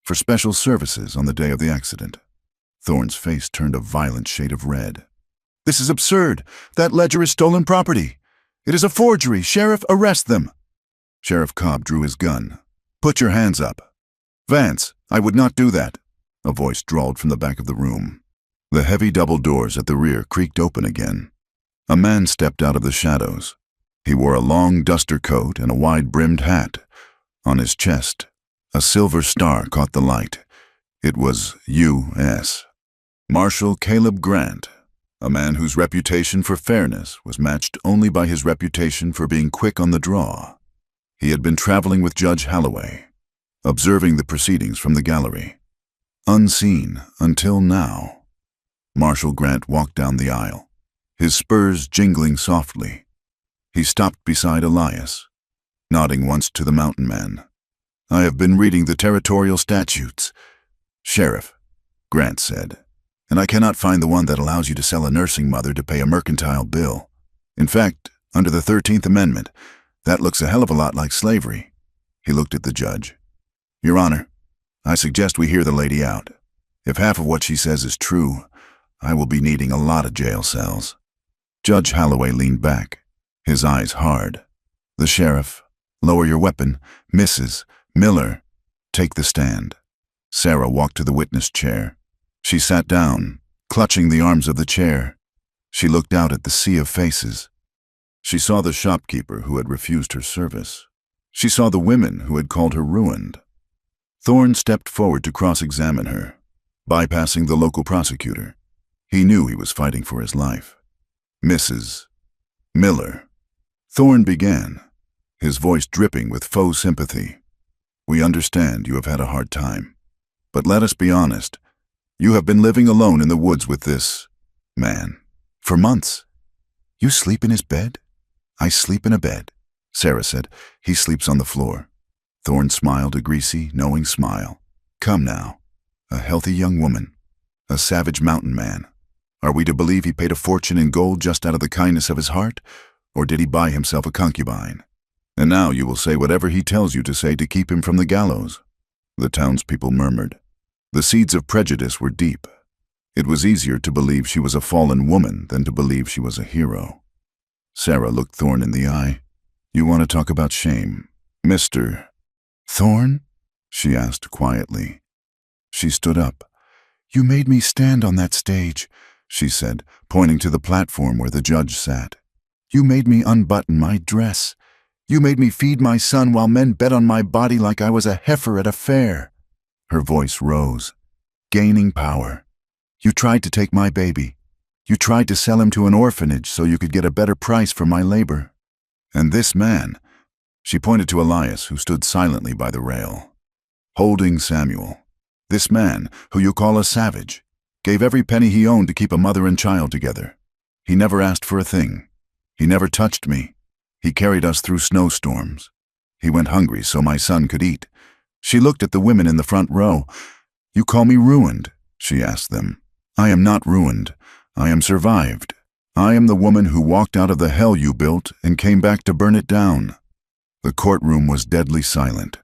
for special services on the day of the accident." Thorne's face turned a violent shade of red. "This is absurd. That ledger is stolen property. It is a forgery. Sheriff, arrest them." Sheriff Cobb drew his gun. "Put your hands up." "Vance, I would not do that," a voice drawled from the back of the room. The heavy double doors at the rear creaked open again. A man stepped out of the shadows. He wore a long duster coat and a wide-brimmed hat. On his chest, a silver star caught the light. It was U.S. Marshal Caleb Grant, a man whose reputation for fairness was matched only by his reputation for being quick on the draw. He had been traveling with Judge Holloway, observing the proceedings from the gallery. Unseen until now. Marshal Grant walked down the aisle, his spurs jingling softly. He stopped beside Elias, nodding once to the mountain man. "I have been reading the territorial statutes, Sheriff," Grant said, "and I cannot find the one that allows you to sell a nursing mother to pay a mercantile bill. In fact, under the 13th Amendment, that looks a hell of a lot like slavery." He looked at the judge. "Your Honor, I suggest we hear the lady out. If half of what she says is true, I will be needing a lot of jail cells." Judge Holloway leaned back, his eyes hard. "The sheriff, lower your weapon. Mrs. Miller, take the stand." Sarah walked to the witness chair. She sat down, clutching the arms of the chair. She looked out at the sea of faces. She saw the shopkeeper who had refused her service. She saw the women who had called her ruined. Thorne stepped forward to cross-examine her, bypassing the local prosecutor. He knew he was fighting for his life. "Mrs. Miller," Thorne began, his voice dripping with faux sympathy. "We understand you have had a hard time. But let us be honest. You have been living alone in the woods with this man for months. You sleep in his bed?" "I sleep in a bed," Sarah said. "He sleeps on the floor." Thorne smiled a greasy, knowing smile. "Come now. A healthy young woman. A savage mountain man. Are we to believe he paid a fortune in gold just out of the kindness of his heart, or did he buy himself a concubine? And now you will say whatever he tells you to say to keep him from the gallows." The townspeople murmured. The seeds of prejudice were deep. It was easier to believe she was a fallen woman than to believe she was a hero. Sarah looked Thorne in the eye. "You want to talk about shame, Mr. Thorne?" she asked quietly. She stood up. "You made me stand on that stage," she said, pointing to the platform where the judge sat. "You made me unbutton my dress. You made me feed my son while men bet on my body like I was a heifer at a fair." Her voice rose, gaining power. "You tried to take my baby. You tried to sell him to an orphanage so you could get a better price for my labor. And this man," she pointed to Elias, who stood silently by the rail, holding Samuel. This man, who you call a savage, gave every penny he owned to keep a mother and child together. He never asked for a thing. He never touched me. He carried us through snowstorms. He went hungry so my son could eat. She looked at the women in the front row. You call me ruined, she asked them. I am not ruined. I am survived. I am the woman who walked out of the hell you built and came back to burn it down. The courtroom was deadly silent.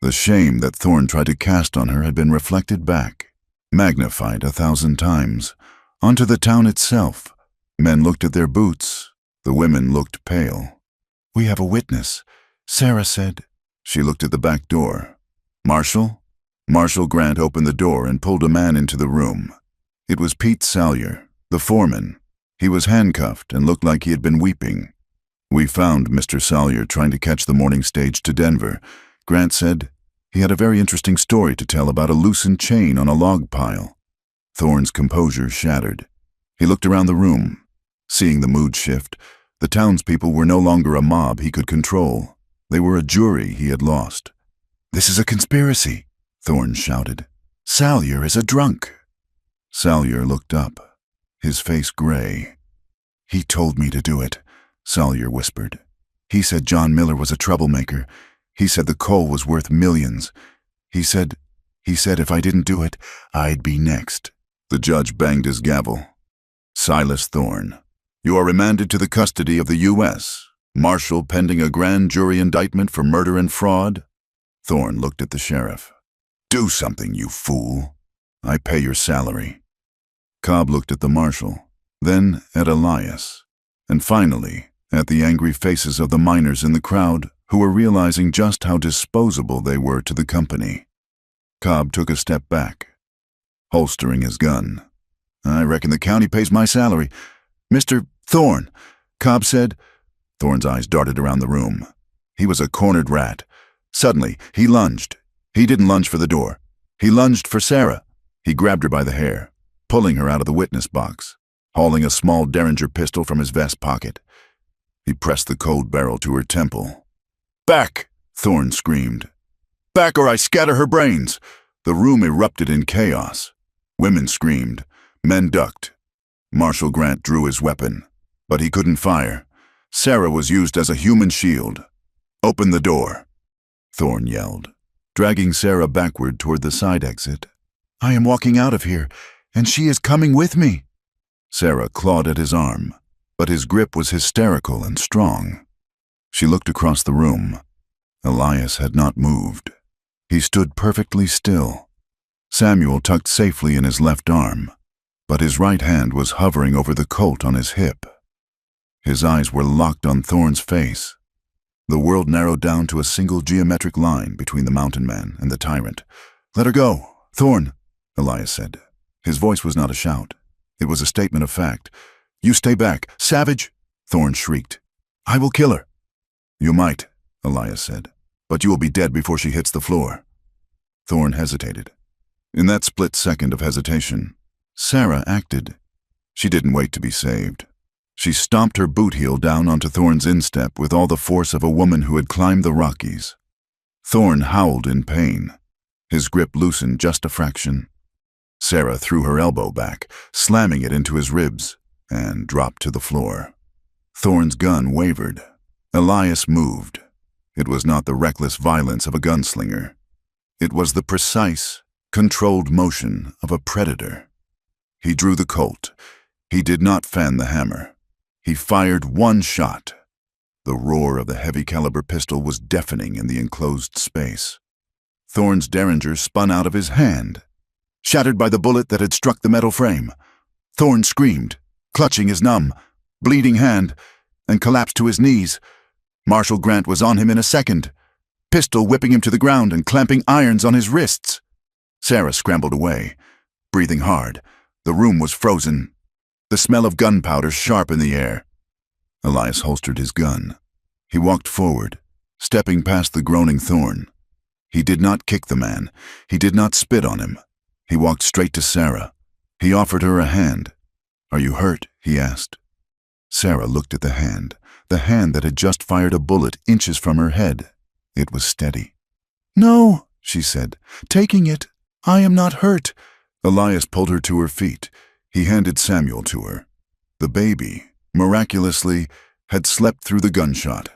The shame that Thorn tried to cast on her had been reflected back, magnified 1,000 times, onto the town itself. Men looked at their boots. The women looked pale. We have a witness, Sarah said. She looked at the back door. Marshal? Marshal Grant opened the door and pulled a man into the room. It was Pete Salyer, the foreman. He was handcuffed and looked like he had been weeping. We found Mr. Salyer trying to catch the morning stage to Denver. Grant said he had a very interesting story to tell about a loosened chain on a log pile. Thorn's composure shattered. He looked around the room. Seeing the mood shift, the townspeople were no longer a mob he could control. They were a jury he had lost. This is a conspiracy, Thorn shouted. Salyer is a drunk. Salyer looked up, his face gray. He told me to do it, Salyer whispered. He said John Miller was a troublemaker. He said the coal was worth millions. He said if I didn't do it, I'd be next. The judge banged his gavel. Silas Thorn, you are remanded to the custody of the U.S., Marshal pending a grand jury indictment for murder and fraud. Thorn looked at the sheriff. Do something, you fool. I pay your salary. Cobb looked at the marshal, then at Elias, and finally at the angry faces of the miners in the crowd who were realizing just how disposable they were to the company. Cobb took a step back, holstering his gun. I reckon the county pays my salary. Mr. Thorn, Cobb said. Thorn's eyes darted around the room. He was a cornered rat. Suddenly, he lunged. He didn't lunge for the door. He lunged for Sarah. He grabbed her by the hair, pulling her out of the witness box, hauling a small Derringer pistol from his vest pocket. He pressed the cold barrel to her temple. Back! Thorn screamed. Back or I scatter her brains! The room erupted in chaos. Women screamed. Men ducked. Marshal Grant drew his weapon, but he couldn't fire. Sarah was used as a human shield. Open the door, Thorn yelled, dragging Sarah backward toward the side exit. I am walking out of here, and she is coming with me. Sarah clawed at his arm, but his grip was hysterical and strong. She looked across the room. Elias had not moved. He stood perfectly still. Samuel tucked safely in his left arm, but his right hand was hovering over the Colt on his hip. His eyes were locked on Thorn's face. The world narrowed down to a single geometric line between the mountain man and the tyrant. Let her go, Thorn, Elias said. His voice was not a shout. It was a statement of fact. You stay back, savage, Thorn shrieked. I will kill her. You might, Elias said, but you will be dead before she hits the floor. Thorn hesitated. In that split second of hesitation, Sarah acted. She didn't wait to be saved. She stomped her boot heel down onto Thorn's instep with all the force of a woman who had climbed the Rockies. Thorn howled in pain. His grip loosened just a fraction. Sarah threw her elbow back, slamming it into his ribs, and dropped to the floor. Thorn's gun wavered. Elias moved. It was not the reckless violence of a gunslinger. It was the precise, controlled motion of a predator. He drew the Colt. He did not fan the hammer. He fired one shot. The roar of the heavy-caliber pistol was deafening in the enclosed space. Thorn's Derringer spun out of his hand, shattered by the bullet that had struck the metal frame. Thorn screamed, clutching his numb, bleeding hand, and collapsed to his knees. Marshal Grant was on him in a second, pistol whipping him to the ground and clamping irons on his wrists. Sarah scrambled away, breathing hard. The room was frozen, the smell of gunpowder sharp in the air. Elias holstered his gun. He walked forward, stepping past the groaning Thorn. He did not kick the man. He did not spit on him. He walked straight to Sarah. He offered her a hand. Are you hurt? He asked. Sarah looked at the hand that had just fired a bullet inches from her head. It was steady. No, she said, taking it. I am not hurt. Elias pulled her to her feet. He handed Samuel to her. The baby, miraculously, had slept through the gunshot,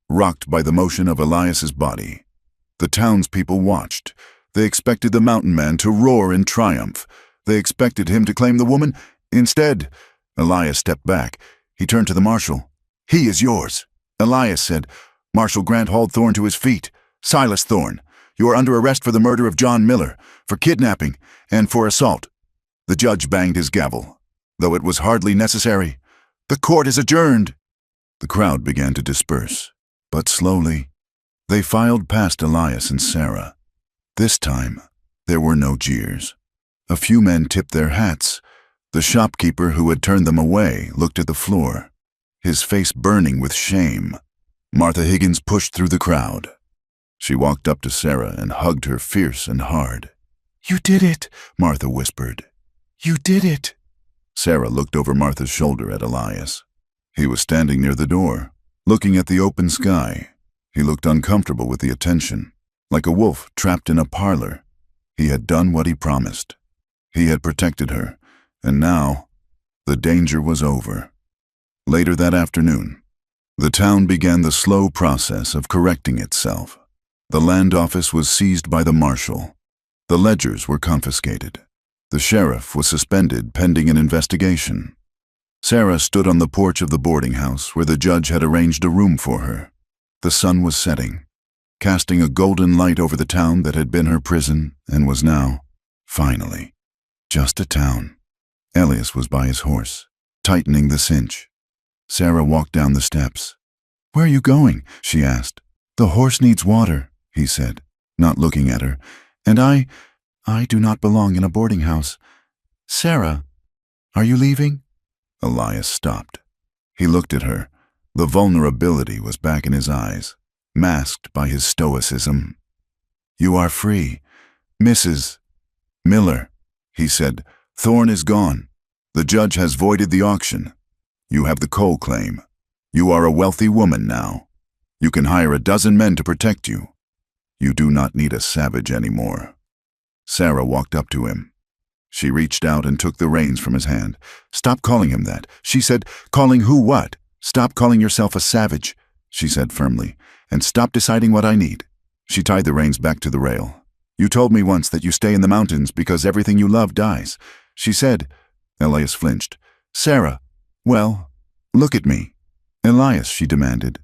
rocked by the motion of Elias's body. The townspeople watched. They expected the mountain man to roar in triumph. They expected him to claim the woman. Instead, Elias stepped back. He turned to the marshal. He is yours. Elias said. Marshal Grant hauled Thorne to his feet. Silas Thorne, you are under arrest for the murder of John Miller, for kidnapping, and for assault. The judge banged his gavel, though it was hardly necessary. The court is adjourned. The crowd began to disperse, but slowly. They filed past Elias and Sarah. This time, there were no jeers. A few men tipped their hats. The shopkeeper who had turned them away looked at the floor, his face burning with shame. Martha Higgins pushed through the crowd. She walked up to Sarah and hugged her fierce and hard. You did it, Martha whispered. You did it. Sarah looked over Martha's shoulder at Elias. He was standing near the door, looking at the open sky. He looked uncomfortable with the attention, like a wolf trapped in a parlor. He had done what he promised. He had protected her, and now the danger was over. Later that afternoon, the town began the slow process of correcting itself. The land office was seized by the marshal. The ledgers were confiscated. The sheriff was suspended pending an investigation. Sarah stood on the porch of the boarding house where the judge had arranged a room for her. The sun was setting, casting a golden light over the town that had been her prison and was now, finally, just a town. Elias was by his horse, tightening the cinch. Sarah walked down the steps. Where are you going? She asked. The horse needs water, he said, not looking at her. And I do not belong in a boarding house. Sarah, are you leaving? Elias stopped. He looked at her. The vulnerability was back in his eyes, masked by his stoicism. You are free, Mrs. Miller, he said. Thorne is gone. The judge has voided the auction. You have the coal claim. You are a wealthy woman now. You can hire a dozen men to protect you. You do not need a savage anymore. Sarah walked up to him. She reached out and took the reins from his hand. Stop calling him that. She said, calling who what? Stop calling yourself a savage, she said firmly, and stop deciding what I need. She tied the reins back to the rail. You told me once that you stay in the mountains because everything you love dies. She said. Elias flinched. Sarah, well, look at me. Elias, she demanded.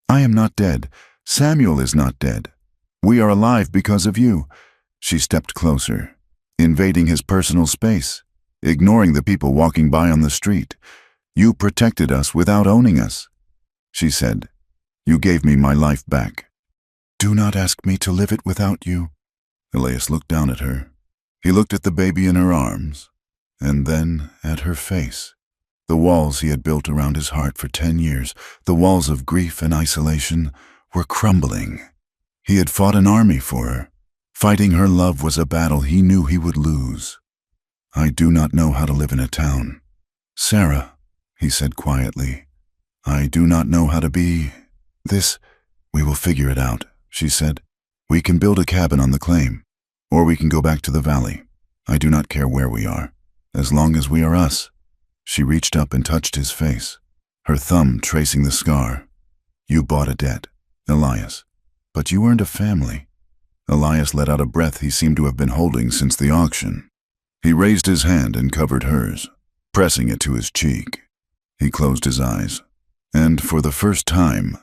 I am not dead. Samuel is not dead. We are alive because of you. She stepped closer, invading his personal space, ignoring the people walking by on the street. You protected us without owning us, she said. You gave me my life back. Do not ask me to live it without you. Elias looked down at her. He looked at the baby in her arms, and then at her face. The walls he had built around his heart for 10 years, the walls of grief and isolation, were crumbling. He had fought an army for her. Fighting her love was a battle he knew he would lose. I do not know how to live in a town. Sarah, he said quietly, I do not know how to be this. We will figure it out, she said. We can build a cabin on the claim, or we can go back to the valley. I do not care where we are, as long as we are us. She reached up and touched his face, her thumb tracing the scar. You bought a debt, Elias, but you earned a family. Elias let out a breath he seemed to have been holding since the auction. He raised his hand and covered hers, pressing it to his cheek. He closed his eyes, and for the first time,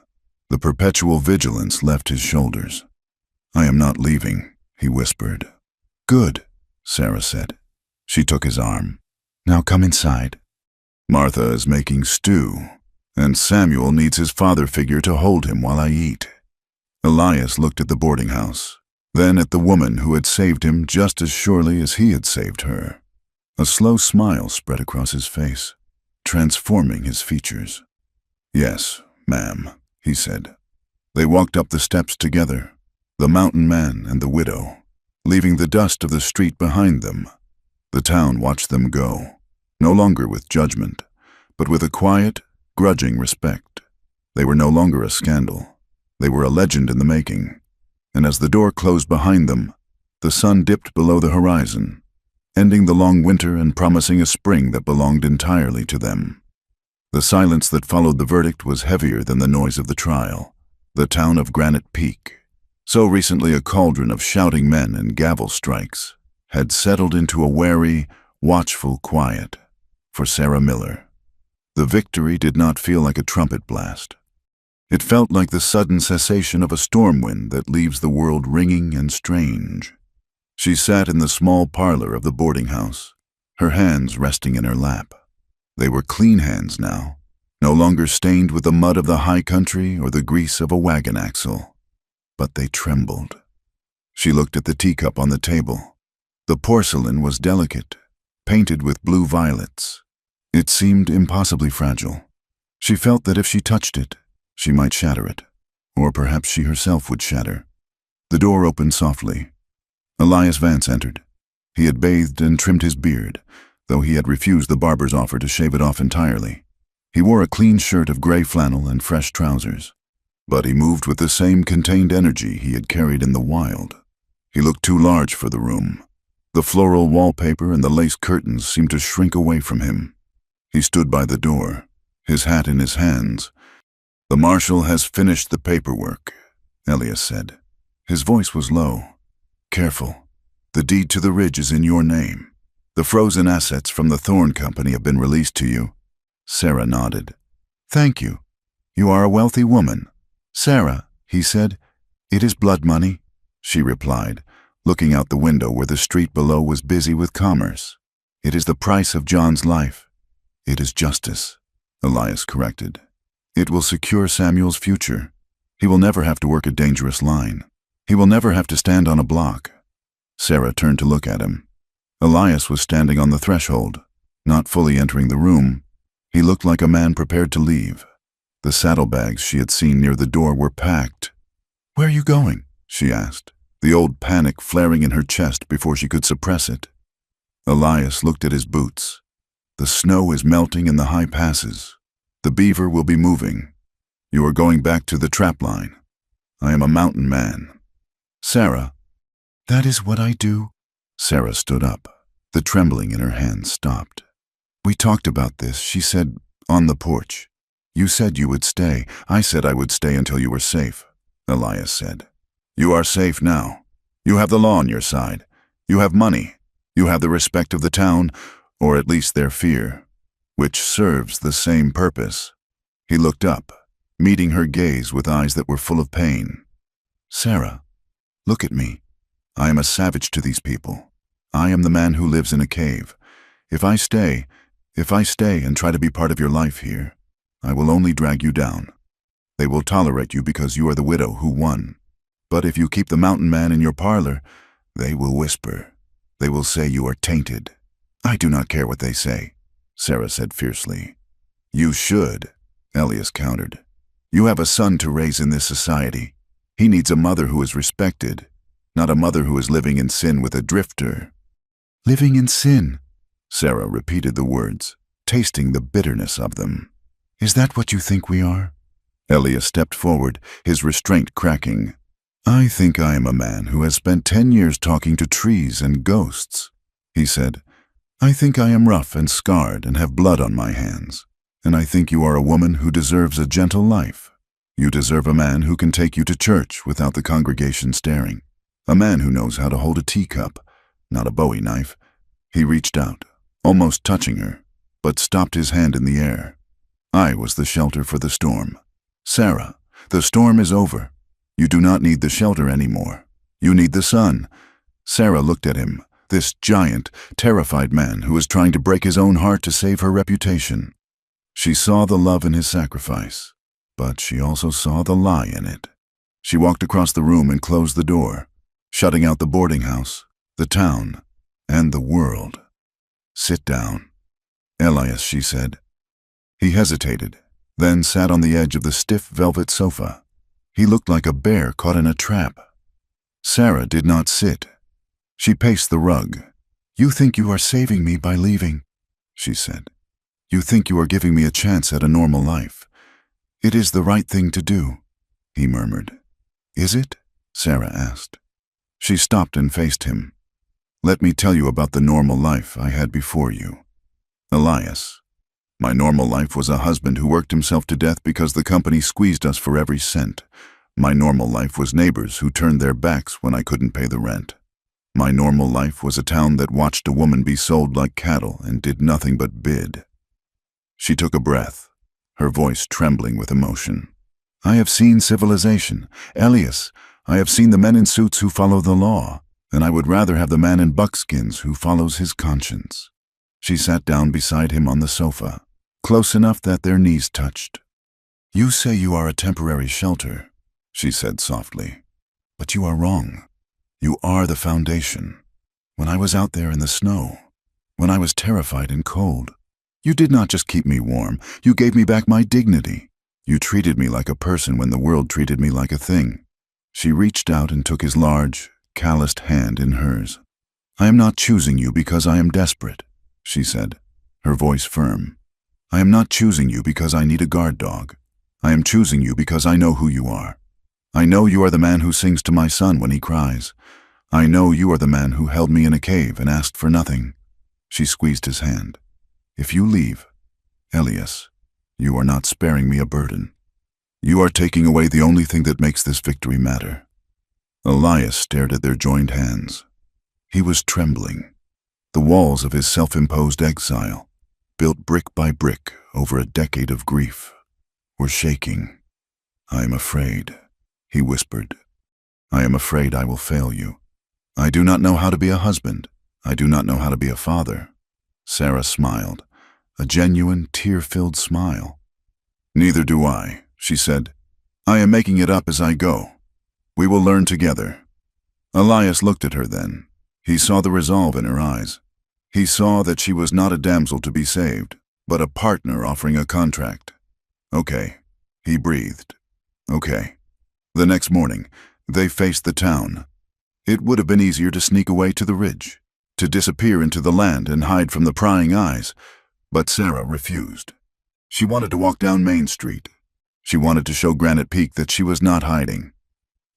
the perpetual vigilance left his shoulders. I am not leaving, he whispered. Good, Sarah said. She took his arm. Now come inside. Martha is making stew, and Samuel needs his father figure to hold him while I eat. Elias looked at the boarding house, then at the woman who had saved him just as surely as he had saved her. A slow smile spread across his face, transforming his features. Yes, ma'am, he said. They walked up the steps together, the mountain man and the widow, leaving the dust of the street behind them. The town watched them go, no longer with judgment, but with a quiet, grudging respect. They were no longer a scandal. They were a legend in the making. And as the door closed behind them, The sun dipped below the horizon, ending the long winter and promising a spring that belonged entirely to them. The silence that followed the verdict was heavier than the noise of the trial. The town of Granite Peak, so recently a cauldron of shouting men and gavel strikes, had settled into a wary, watchful quiet for Sarah Miller. The victory did not feel like a trumpet blast. It felt like the sudden cessation of a storm wind that leaves the world ringing and strange. She sat in the small parlor of the boarding house, her hands resting in her lap. They were clean hands now, no longer stained with the mud of the high country or the grease of a wagon axle. But they trembled. She looked at the teacup on the table. The porcelain was delicate, painted with blue violets. It seemed impossibly fragile. She felt that if she touched it, she might shatter it, or perhaps she herself would shatter. The door opened softly. Elias Vance entered. He had bathed and trimmed his beard, though he had refused the barber's offer to shave it off entirely. He wore a clean shirt of gray flannel and fresh trousers, but he moved with the same contained energy he had carried in the wild. He looked too large for the room. The floral wallpaper and the lace curtains seemed to shrink away from him. He stood by the door, his hat in his hands. "The marshal has finished the paperwork," Elias said. His voice was low. "Careful. The deed to the ridge is in your name. The frozen assets from the Thorn Company have been released to you." Sarah nodded. "Thank you. You are a wealthy woman." "Sarah," he said. "It is blood money," she replied, looking out the window where the street below was busy with commerce. "It is the price of John's life." "It is justice," Elias corrected. "It will secure Samuel's future. He will never have to work a dangerous line. He will never have to stand on a block." Sarah turned to look at him. Elias was standing on the threshold, not fully entering the room. He looked like a man prepared to leave. The saddlebags she had seen near the door were packed. "Where are you going?" she asked, the old panic flaring in her chest before she could suppress it. Elias looked at his boots. "The snow is melting in the high passes. The beaver will be moving. You are going back to the trap line. I am a mountain man." "Sarah." "That is what I do." Sarah stood up. The trembling in her hands stopped. "We talked about this," she said, "on the porch. You said you would stay. I said I would stay until you were safe," Elias said. "You are safe now. You have the law on your side. You have money. You have the respect of the town, or at least their fear, which serves the same purpose." He looked up, meeting her gaze with eyes that were full of pain. "Sarah, look at me. I am a savage to these people. I am the man who lives in a cave. If I stay and try to be part of your life here, I will only drag you down. They will tolerate you because you are the widow who won. But if you keep the mountain man in your parlor, they will whisper. They will say you are tainted." "I do not care what they say," Sarah said fiercely. "You should," Elias countered. "You have a son to raise in this society. He needs a mother who is respected, not a mother who is living in sin with a drifter." "Living in sin," Sarah repeated the words, tasting the bitterness of them. "Is that what you think we are?" Elias stepped forward, his restraint cracking. "I think I am a man who has spent 10 years talking to trees and ghosts," he said. "I think I am rough and scarred and have blood on my hands. And I think you are a woman who deserves a gentle life. You deserve a man who can take you to church without the congregation staring. A man who knows how to hold a teacup, not a Bowie knife." He reached out, almost touching her, but stopped his hand in the air. "I was the shelter for the storm. Sarah, the storm is over. You do not need the shelter anymore. You need the sun." Sarah looked at him, this giant, terrified man who was trying to break his own heart to save her reputation. She saw the love in his sacrifice, but she also saw the lie in it. She walked across the room and closed the door, shutting out the boarding house, the town, and the world. "Sit down." "Elias," she said. He hesitated, then sat on the edge of the stiff velvet sofa. He looked like a bear caught in a trap. Sarah did not sit. She paced the rug. "You think you are saving me by leaving," she said. "You think you are giving me a chance at a normal life. It is the right thing to do," he murmured. "Is it?" Sarah asked. She stopped and faced him. "Let me tell you about the normal life I had before you. Elias. My normal life was a husband who worked himself to death because the company squeezed us for every cent. My normal life was neighbors who turned their backs when I couldn't pay the rent. My normal life was a town that watched a woman be sold like cattle and did nothing but bid." She took a breath, her voice trembling with emotion. "I have seen civilization. Elias, I have seen the men in suits who follow the law, and I would rather have the man in buckskins who follows his conscience." She sat down beside him on the sofa, close enough that their knees touched. "You say you are a temporary shelter," she said softly, "but you are wrong. You are the foundation. When I was out there in the snow, when I was terrified and cold, you did not just keep me warm, you gave me back my dignity. You treated me like a person when the world treated me like a thing." She reached out and took his large, calloused hand in hers. "I am not choosing you because I am desperate," she said, her voice firm. "I am not choosing you because I need a guard dog. I am choosing you because I know who you are. I know you are the man who sings to my son when he cries. I know you are the man who held me in a cave and asked for nothing." She squeezed his hand. "If you leave, Elias, you are not sparing me a burden. You are taking away the only thing that makes this victory matter." Elias stared at their joined hands. He was trembling. The walls of his self-imposed exile, built brick by brick over a decade of grief, were shaking. "I am afraid," he whispered. "I am afraid I will fail you. I do not know how to be a husband. I do not know how to be a father." Sarah smiled, a genuine, tear-filled smile. "Neither do I," she said. "I am making it up as I go. We will learn together." Elias looked at her then. He saw the resolve in her eyes. He saw that she was not a damsel to be saved, but a partner offering a contract. "Okay," he breathed. "Okay." The next morning, they faced the town. It would have been easier to sneak away to the ridge, to disappear into the land and hide from the prying eyes, but Sarah refused. She wanted to walk down Main Street. She wanted to show Granite Peak that she was not hiding.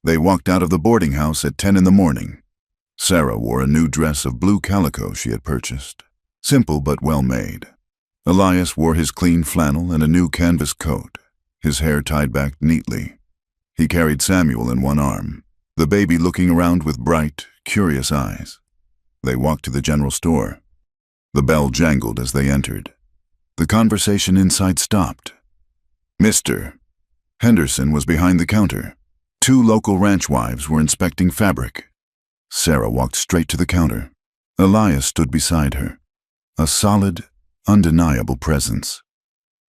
They walked out of the boarding house at 10 in the morning. Sarah wore a new dress of blue calico she had purchased, simple but well made. Elias wore his clean flannel and a new canvas coat, his hair tied back neatly. He carried Samuel in one arm, the baby looking around with bright, curious eyes. They walked to the general store. The bell jangled as they entered. The conversation inside stopped. Mr. Henderson was behind the counter. 2 local ranch wives were inspecting fabric. Sarah walked straight to the counter. Elias stood beside her, a solid, undeniable presence.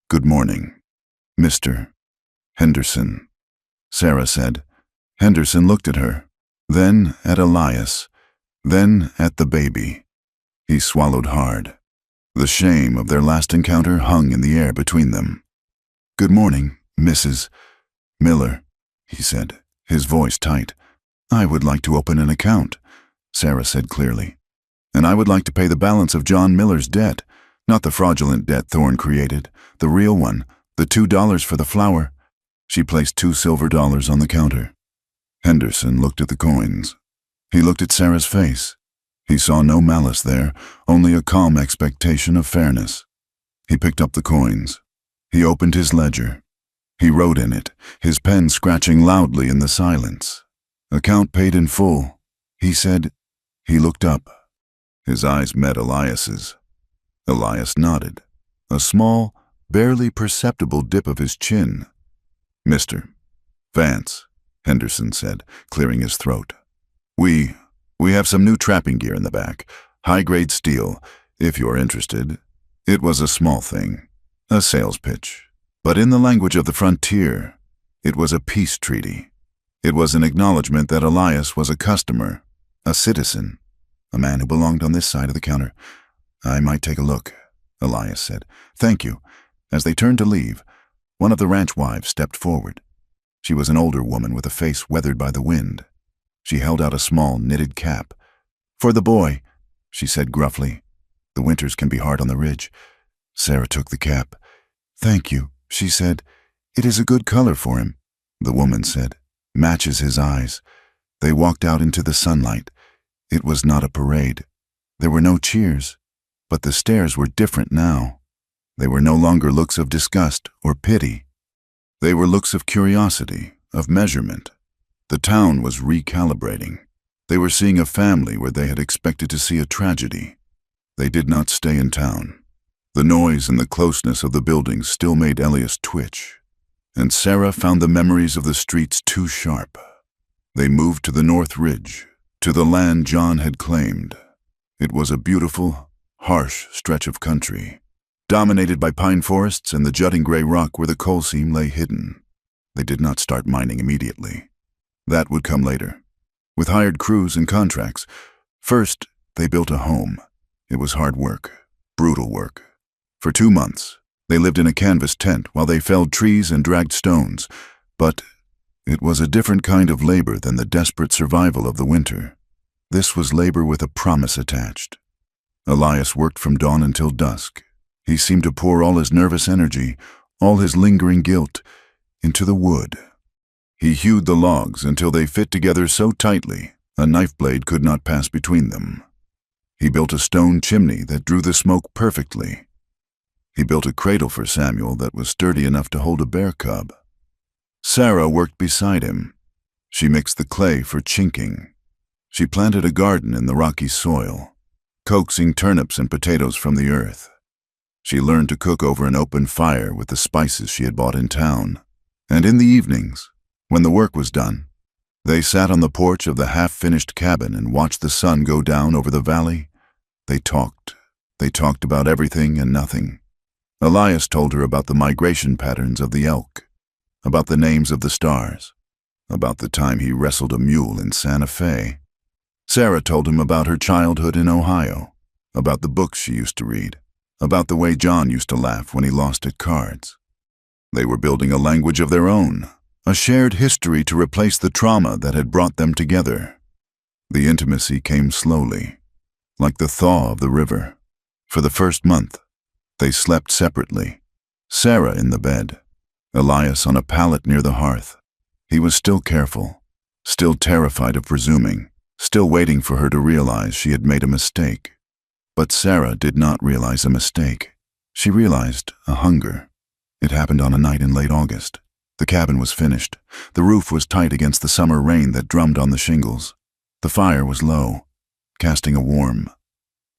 "Good morning, Mr. Henderson," Sarah said. Henderson looked at her, then at Elias, then at the baby. He swallowed hard. The shame of their last encounter hung in the air between them. "Good morning, Mrs. Miller," he said, his voice tight. "I would like to open an account," Sarah said clearly. "And I would like to pay the balance of John Miller's debt, not the fraudulent debt Thorne created, the real one, the $2 for the flour." She placed 2 silver dollars on the counter. Henderson looked at the coins. He looked at Sarah's face. He saw no malice there, only a calm expectation of fairness. He picked up the coins. He opened his ledger. He wrote in it, his pen scratching loudly in the silence. "Account paid in full," he said. He looked up. His eyes met Elias's. Elias nodded, a small, barely perceptible dip of his chin. "Mr. Vance," Henderson said, clearing his throat. We have some new trapping gear in the back, high-grade steel, if you're interested." It was a small thing, a sales pitch. But in the language of the frontier, it was a peace treaty. It was an acknowledgement that Elias was a customer, a citizen, a man who belonged on this side of the counter. "I might take a look," Elias said. "Thank you." As they turned to leave, one of the ranch wives stepped forward. She was an older woman with a face weathered by the wind. She held out a small knitted cap. "For the boy," she said gruffly. "The winters can be hard on the ridge." Sarah took the cap. "Thank you," she said. "It is a good color for him," the woman said. "Matches his eyes." They walked out into the sunlight. It was not a parade. There were no cheers, but the stares were different now. They were no longer looks of disgust or pity. They were looks of curiosity, of measurement. The town was recalibrating. They were seeing a family where they had expected to see a tragedy. They did not stay in town. The noise and the closeness of the buildings still made Elias twitch, and Sarah found the memories of the streets too sharp. They moved to the North Ridge, to the land John had claimed. It was a beautiful, harsh stretch of country, dominated by pine forests and the jutting gray rock where the coal seam lay hidden. They did not start mining immediately. That would come later, with hired crews and contracts. First, they built a home. It was hard work, brutal work. For 2 months, they lived in a canvas tent while they felled trees and dragged stones, but it was a different kind of labor than the desperate survival of the winter. This was labor with a promise attached. Elias worked from dawn until dusk. He seemed to pour all his nervous energy, all his lingering guilt, into the wood. He hewed the logs until they fit together so tightly a knife blade could not pass between them. He built a stone chimney that drew the smoke perfectly. He built a cradle for Samuel that was sturdy enough to hold a bear cub. Sarah worked beside him. She mixed the clay for chinking. She planted a garden in the rocky soil, coaxing turnips and potatoes from the earth. She learned to cook over an open fire with the spices she had bought in town. And in the evenings, when the work was done, they sat on the porch of the half-finished cabin and watched the sun go down over the valley. They talked. They talked about everything and nothing. Elias told her about the migration patterns of the elk, about the names of the stars, about the time he wrestled a mule in Santa Fe. Sarah told him about her childhood in Ohio, about the books she used to read, about the way John used to laugh when he lost at cards. They were building a language of their own, a shared history to replace the trauma that had brought them together. The intimacy came slowly, like the thaw of the river. For the first month, they slept separately, Sarah in the bed, Elias on a pallet near the hearth. He was still careful, still terrified of presuming, still waiting for her to realize she had made a mistake. But Sarah did not realize a mistake. She realized a hunger. It happened on a night in late August. The cabin was finished. The roof was tight against the summer rain that drummed on the shingles. The fire was low, casting a warm,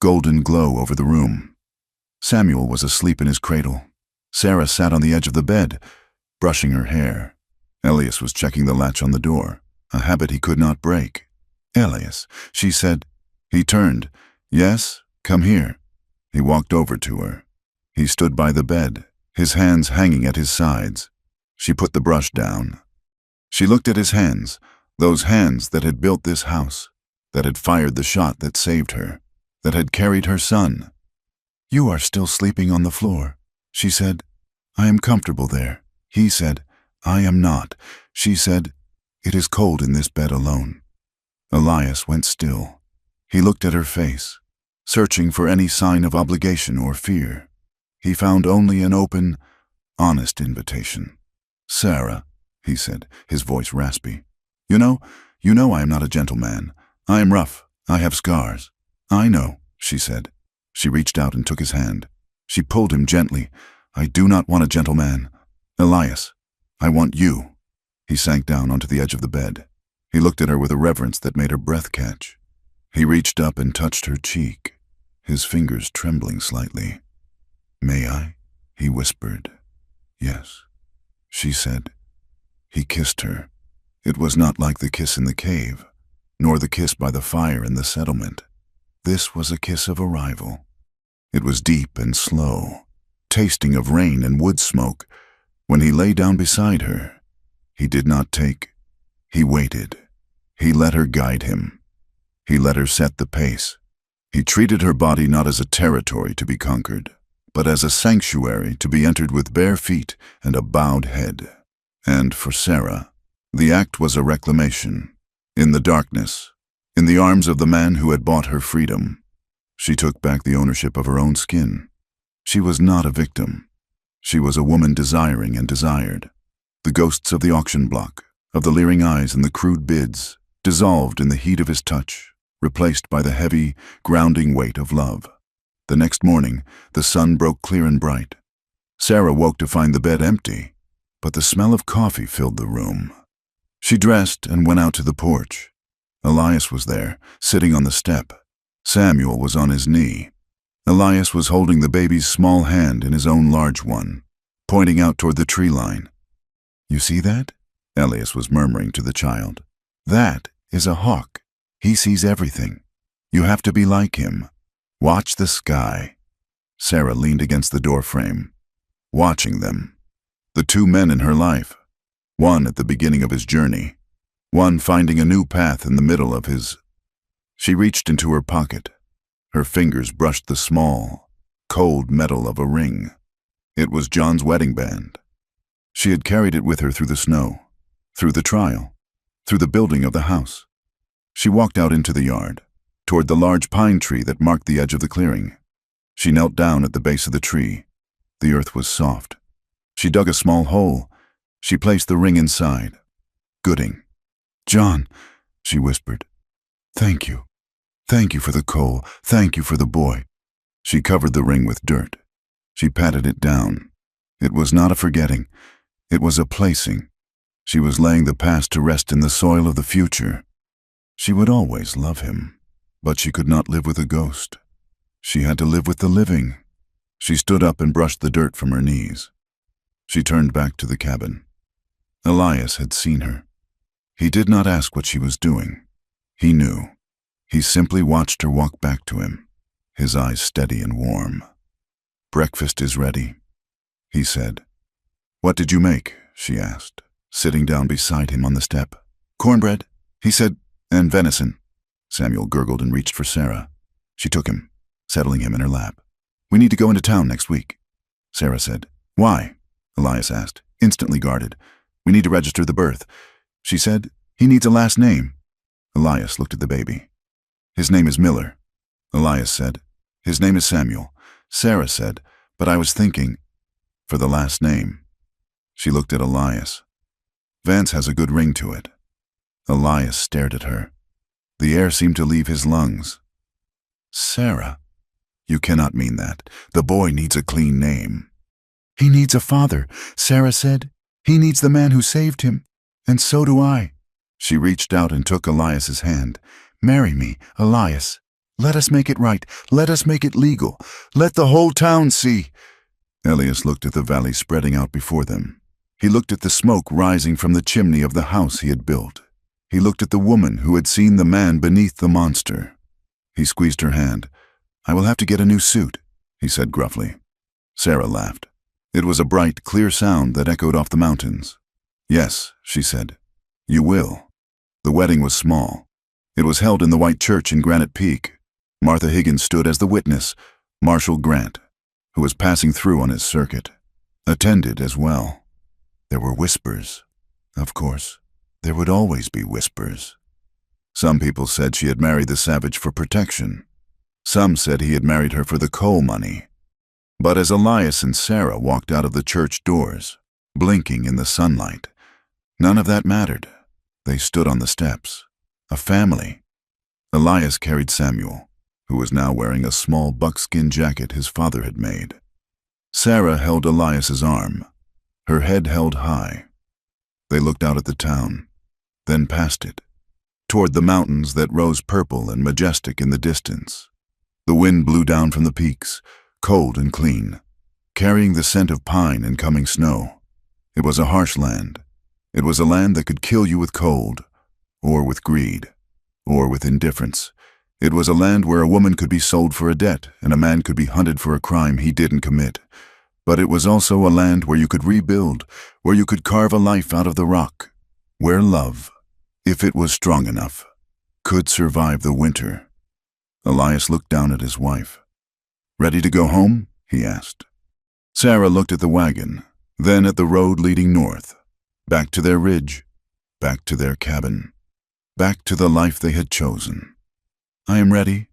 golden glow over the room. Samuel was asleep in his cradle. Sarah sat on the edge of the bed, brushing her hair. Elias was checking the latch on the door, a habit he could not break. "Elias," she said. He turned. "Yes, come here." He walked over to her. He stood by the bed, his hands hanging at his sides. She put the brush down. She looked at his hands, those hands that had built this house, that had fired the shot that saved her, that had carried her son. "You are still sleeping on the floor," she said. "I am comfortable there." He said, "I am not." She said, "It is cold in this bed alone." Elias went still. He looked at her face, searching for any sign of obligation or fear. He found only an open, honest invitation. "Sarah," he said, his voice raspy. You know I am not a gentleman. I am rough. I have scars." "I know," she said. She reached out and took his hand. She pulled him gently. "I do not want a gentleman. Elias, I want you." He sank down onto the edge of the bed. He looked at her with a reverence that made her breath catch. He reached up and touched her cheek, his fingers trembling slightly. "May I?" he whispered. "Yes," she said. He kissed her. It was not like the kiss in the cave, nor the kiss by the fire in the settlement. This was a kiss of arrival. It was deep and slow, tasting of rain and wood smoke. When he lay down beside her, he did not take. He waited. He let her guide him. He let her set the pace. He treated her body not as a territory to be conquered, but as a sanctuary to be entered with bare feet and a bowed head. And for Sarah, the act was a reclamation. In the darkness, in the arms of the man who had bought her freedom, she took back the ownership of her own skin. She was not a victim. She was a woman desiring and desired. The ghosts of the auction block, of the leering eyes and the crude bids, dissolved in the heat of his touch, replaced by the heavy, grounding weight of love. The next morning, the sun broke clear and bright. Sarah woke to find the bed empty, but the smell of coffee filled the room. She dressed and went out to the porch. Elias was there, sitting on the step. Samuel was on his knee. Elias was holding the baby's small hand in his own large one, pointing out toward the tree line. "You see that?" Elias was murmuring to the child. "That is a hawk. He sees everything. You have to be like him. Watch the sky." Sarah leaned against the door frame, watching them. The two men in her life, one at the beginning of his journey, one finding a new path in the middle of his. She reached into her pocket. Her fingers brushed the small, cold metal of a ring. It was John's wedding band. She had carried it with her through the snow, through the trial, through the building of the house. She walked out into the yard, toward the large pine tree that marked the edge of the clearing. She knelt down at the base of the tree. The earth was soft. She dug a small hole. She placed the ring inside. "Gooding." "John," she whispered. "Thank you. Thank you for the coal. Thank you for the boy." She covered the ring with dirt. She patted it down. It was not a forgetting. It was a placing. She was laying the past to rest in the soil of the future. She would always love him, but she could not live with a ghost. She had to live with the living. She stood up and brushed the dirt from her knees. She turned back to the cabin. Elias had seen her. He did not ask what she was doing. He knew. He simply watched her walk back to him, his eyes steady and warm. "Breakfast is ready," he said. "What did you make?" she asked, sitting down beside him on the step. "Cornbread," he said, "and venison." Samuel gurgled and reached for Sarah. She took him, settling him in her lap. "We need to go into town next week," Sarah said. "Why?" Elias asked, instantly guarded. "We need to register the birth." She said, "He needs a last name." Elias looked at the baby. "His name is Miller." Elias said, "His name is Samuel." Sarah said, "But I was thinking, for the last name." She looked at Elias. "Vance has a good ring to it." Elias stared at her. The air seemed to leave his lungs. "Sarah, you cannot mean that. The boy needs a clean name." "He needs a father," Sarah said. "He needs the man who saved him. And so do I." She reached out and took Elias's hand. "Marry me, Elias. Let us make it right. Let us make it legal. Let the whole town see." Elias looked at the valley spreading out before them. He looked at the smoke rising from the chimney of the house he had built. He looked at the woman who had seen the man beneath the monster. He squeezed her hand. "I will have to get a new suit," he said gruffly. Sarah laughed. It was a bright, clear sound that echoed off the mountains. "Yes," she said, "you will." The wedding was small. It was held in the white church in Granite Peak. Martha Higgins stood as the witness. Marshal Grant, who was passing through on his circuit, attended as well. There were whispers. Of course, there would always be whispers. Some people said she had married the savage for protection. Some said he had married her for the coal money. But as Elias and Sarah walked out of the church doors, blinking in the sunlight, none of that mattered. They stood on the steps, a family. Elias carried Samuel, who was now wearing a small buckskin jacket his father had made. Sarah held Elias's arm, her head held high. They looked out at the town, then past it, toward the mountains that rose purple and majestic in the distance. The wind blew down from the peaks, cold and clean, carrying the scent of pine and coming snow. It was a harsh land. It was a land that could kill you with cold, or with greed, or with indifference. It was a land where a woman could be sold for a debt and a man could be hunted for a crime he didn't commit. But it was also a land where you could rebuild, where you could carve a life out of the rock, where love, if it was strong enough, could survive the winter. Elias looked down at his wife. "Ready to go home?" he asked. Sarah looked at the wagon, then at the road leading north, back to their ridge, back to their cabin, back to the life they had chosen. "I am ready,"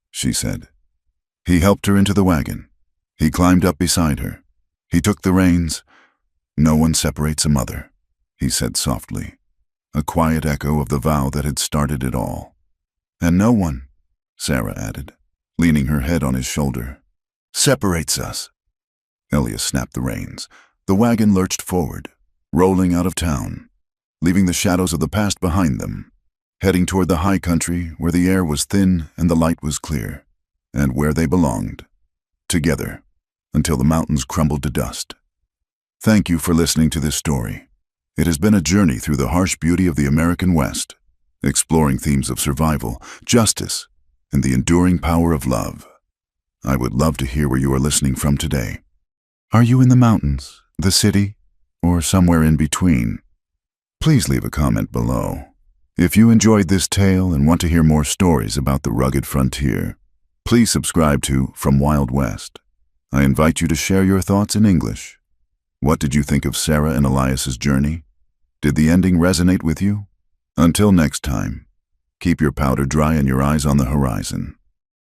she said. He helped her into the wagon. He climbed up beside her. He took the reins. "No one separates a mother," he said softly. a quiet echo of the vow that had started it all. "And no one," Sarah added, leaning her head on his shoulder, "separates us." Elias snapped the reins. The wagon lurched forward, rolling out of town, leaving the shadows of the past behind them, heading toward the high country where the air was thin and the light was clear, and where they belonged, together, until the mountains crumbled to dust. Thank you for listening to this story. It has been a journey through the harsh beauty of the American West, exploring themes of survival, justice, and the enduring power of love. I would love to hear where you are listening from today. Are you in the mountains, the city, or somewhere in between? Please leave a comment below. If you enjoyed this tale and want to hear more stories about the rugged frontier, please subscribe to From Wild West. I invite you to share your thoughts in English. What did you think of Sarah and Elias's journey? Did the ending resonate with you? Until next time, keep your powder dry and your eyes on the horizon.